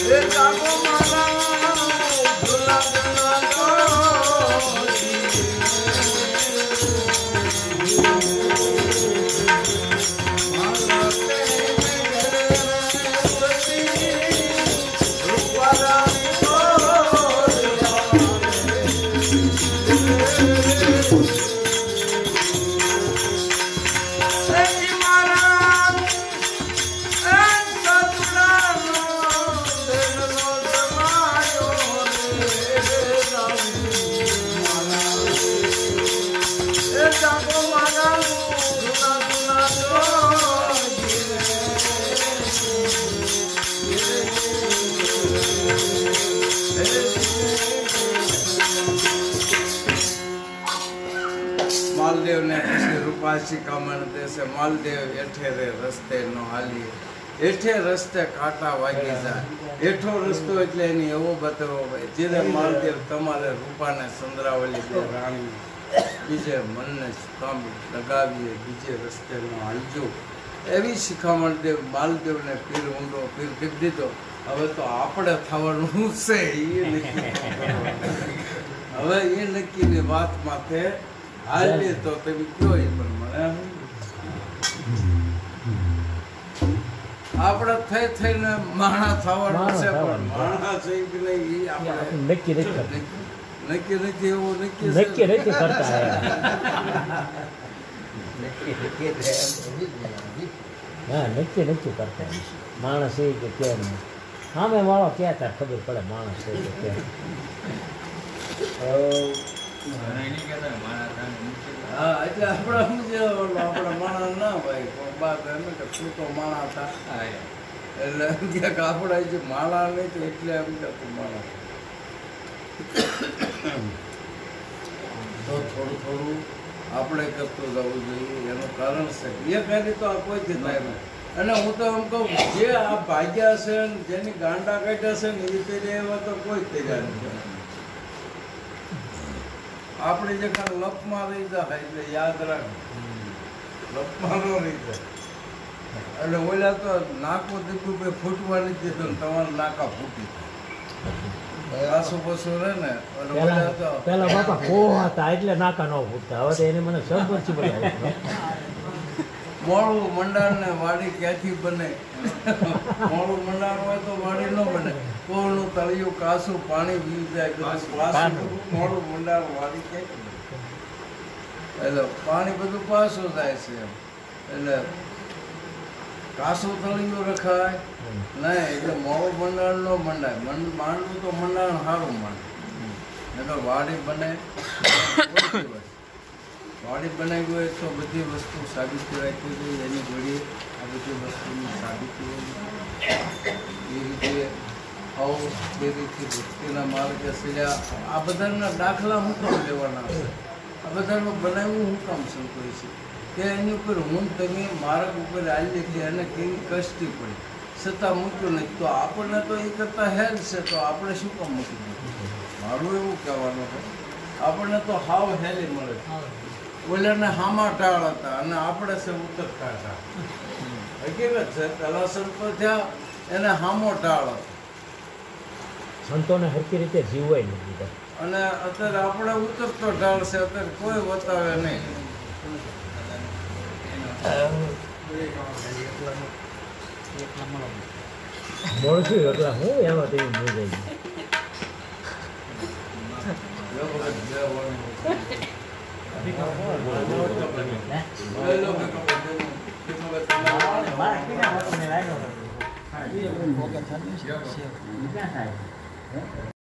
એ જાગો મારા ઝુલા ઝુલા માલદેવ ને પછી રૂપાસી કામણ દેશે માલદેવ એઠે રે રસ્તે નો હાલી એઠે રસ્તે કાંટા વાગી જાય એઠો રસ્તો એટલે એની એવો બતરો ભાઈ જેને માલદેવ તમારે રૂપાને સંદરાવલી બે રાણી બીજે મનને કામ લગાવીએ બીજે રસ્તે નો હાલજો એવી શિખામણ દેવ માલદેવને પીર ઊંડો પીર કીધી દીધો હવે તો આપણે થવાનું છે એ નક્કી હવે એ નક્કીની વાત માથે હાલી તો તમે કયો એ પણ મને આપણે થઈ થઈને માણા થવાનું છે પણ માણા છે કે નહીં એ આપણે નક્કી નથી કરતા. નક્કી નથી એવું નક્કી નક્કી નથી કરતા હા નક્કી નથી કરતા માણસ એ કે કેમ સામે વાળો ક્યાં તાર ખબર પડે માણસ છે કે કેમ હા એટલે આપણે સમજે આપણા માણા ના ભાઈ બાપ એમ કે તું તો માણા હતા એટલે એમ કે આપણા જે માણા નહીં તો એટલે એમ કે તું માણા તો થોડું થોડું આપણે કરતું જવું જોઈએ એનું કારણ છે એ કરી તો આ કોઈ થાય નહીં અને હું તો એમ કહું જે આ ભાગ્યા છે ને જેની ગાંડા કાઢ્યા છે ને એ રીતે એવા તો કોઈ જ તૈયાર નથી આપણે જે કાંઈ લપમાં રહી જાય એટલે યાદ રાખ લપમાં ન રહી જાય એટલે ઓલા તો નાકો દીપું ભાઈ ફૂટવાની દીધું ને તમારા નાકા ફૂટી આસુ પસુ રહે ને એટલે ઓલા તો પેલા બાપા કોહ હતા એટલે નાકા ન ફૂટતા હવે તો એને મને સરપંચી બોલાવે મોડું મંડાણ ને વાડી ક્યાંથી બને મોડું મંડાણ હોય તો વાડી ન બને કોળનું તળિયું કાસું પાણી પી જાય મોડું મંડાણ વાડી ક્યાંથી બને એટલે પાણી બધું પાછું જાય છે એમ એટલે કાસું તળિયું રખાય નહીં એટલે મોડું મંડાણ ન મંડાય માંડવું તો મંડાણ સારું માંડ એટલે વાડી બને કોઈ દિવસ વાડી બનાવી હોય તો બધી વસ્તુ સાબિતી રાખવી જોઈએ એની જોડે આ બધી વસ્તુની સાબિતી એ રીતે આવું એ રીતે ભક્તિના માર્ગે સર્યા આ બધાના દાખલા હું કામ લેવાના છે આ બધાનું બનાવવું હું કામ શરૂ છે કે એની ઉપર હું તમે માર્ગ ઉપર આવી હતી અને કેવી કષ્ટી પડી છતાં મૂક્યું નહીં તો આપણને તો એ કરતાં હેલ છે તો આપણે શું કામ મૂકી દીધું મારું એવું કહેવાનું છે આપણને તો હાવ હેલી મળે ઓલાને હામા ટાળ હતા અને આપણે છે ઉત્તર હતા હકીકત છે પેલા સંતો થયા એને હામો ટાળ હતો સંતોને હરકી રીતે જીવવાય નથી દીધા અને અત્યારે આપણે ઉતરતો ઢાળ છે અત્યારે કોઈ બતાવે નહીં મળશું એટલે હું એમાં તેવી મજાઈ થાય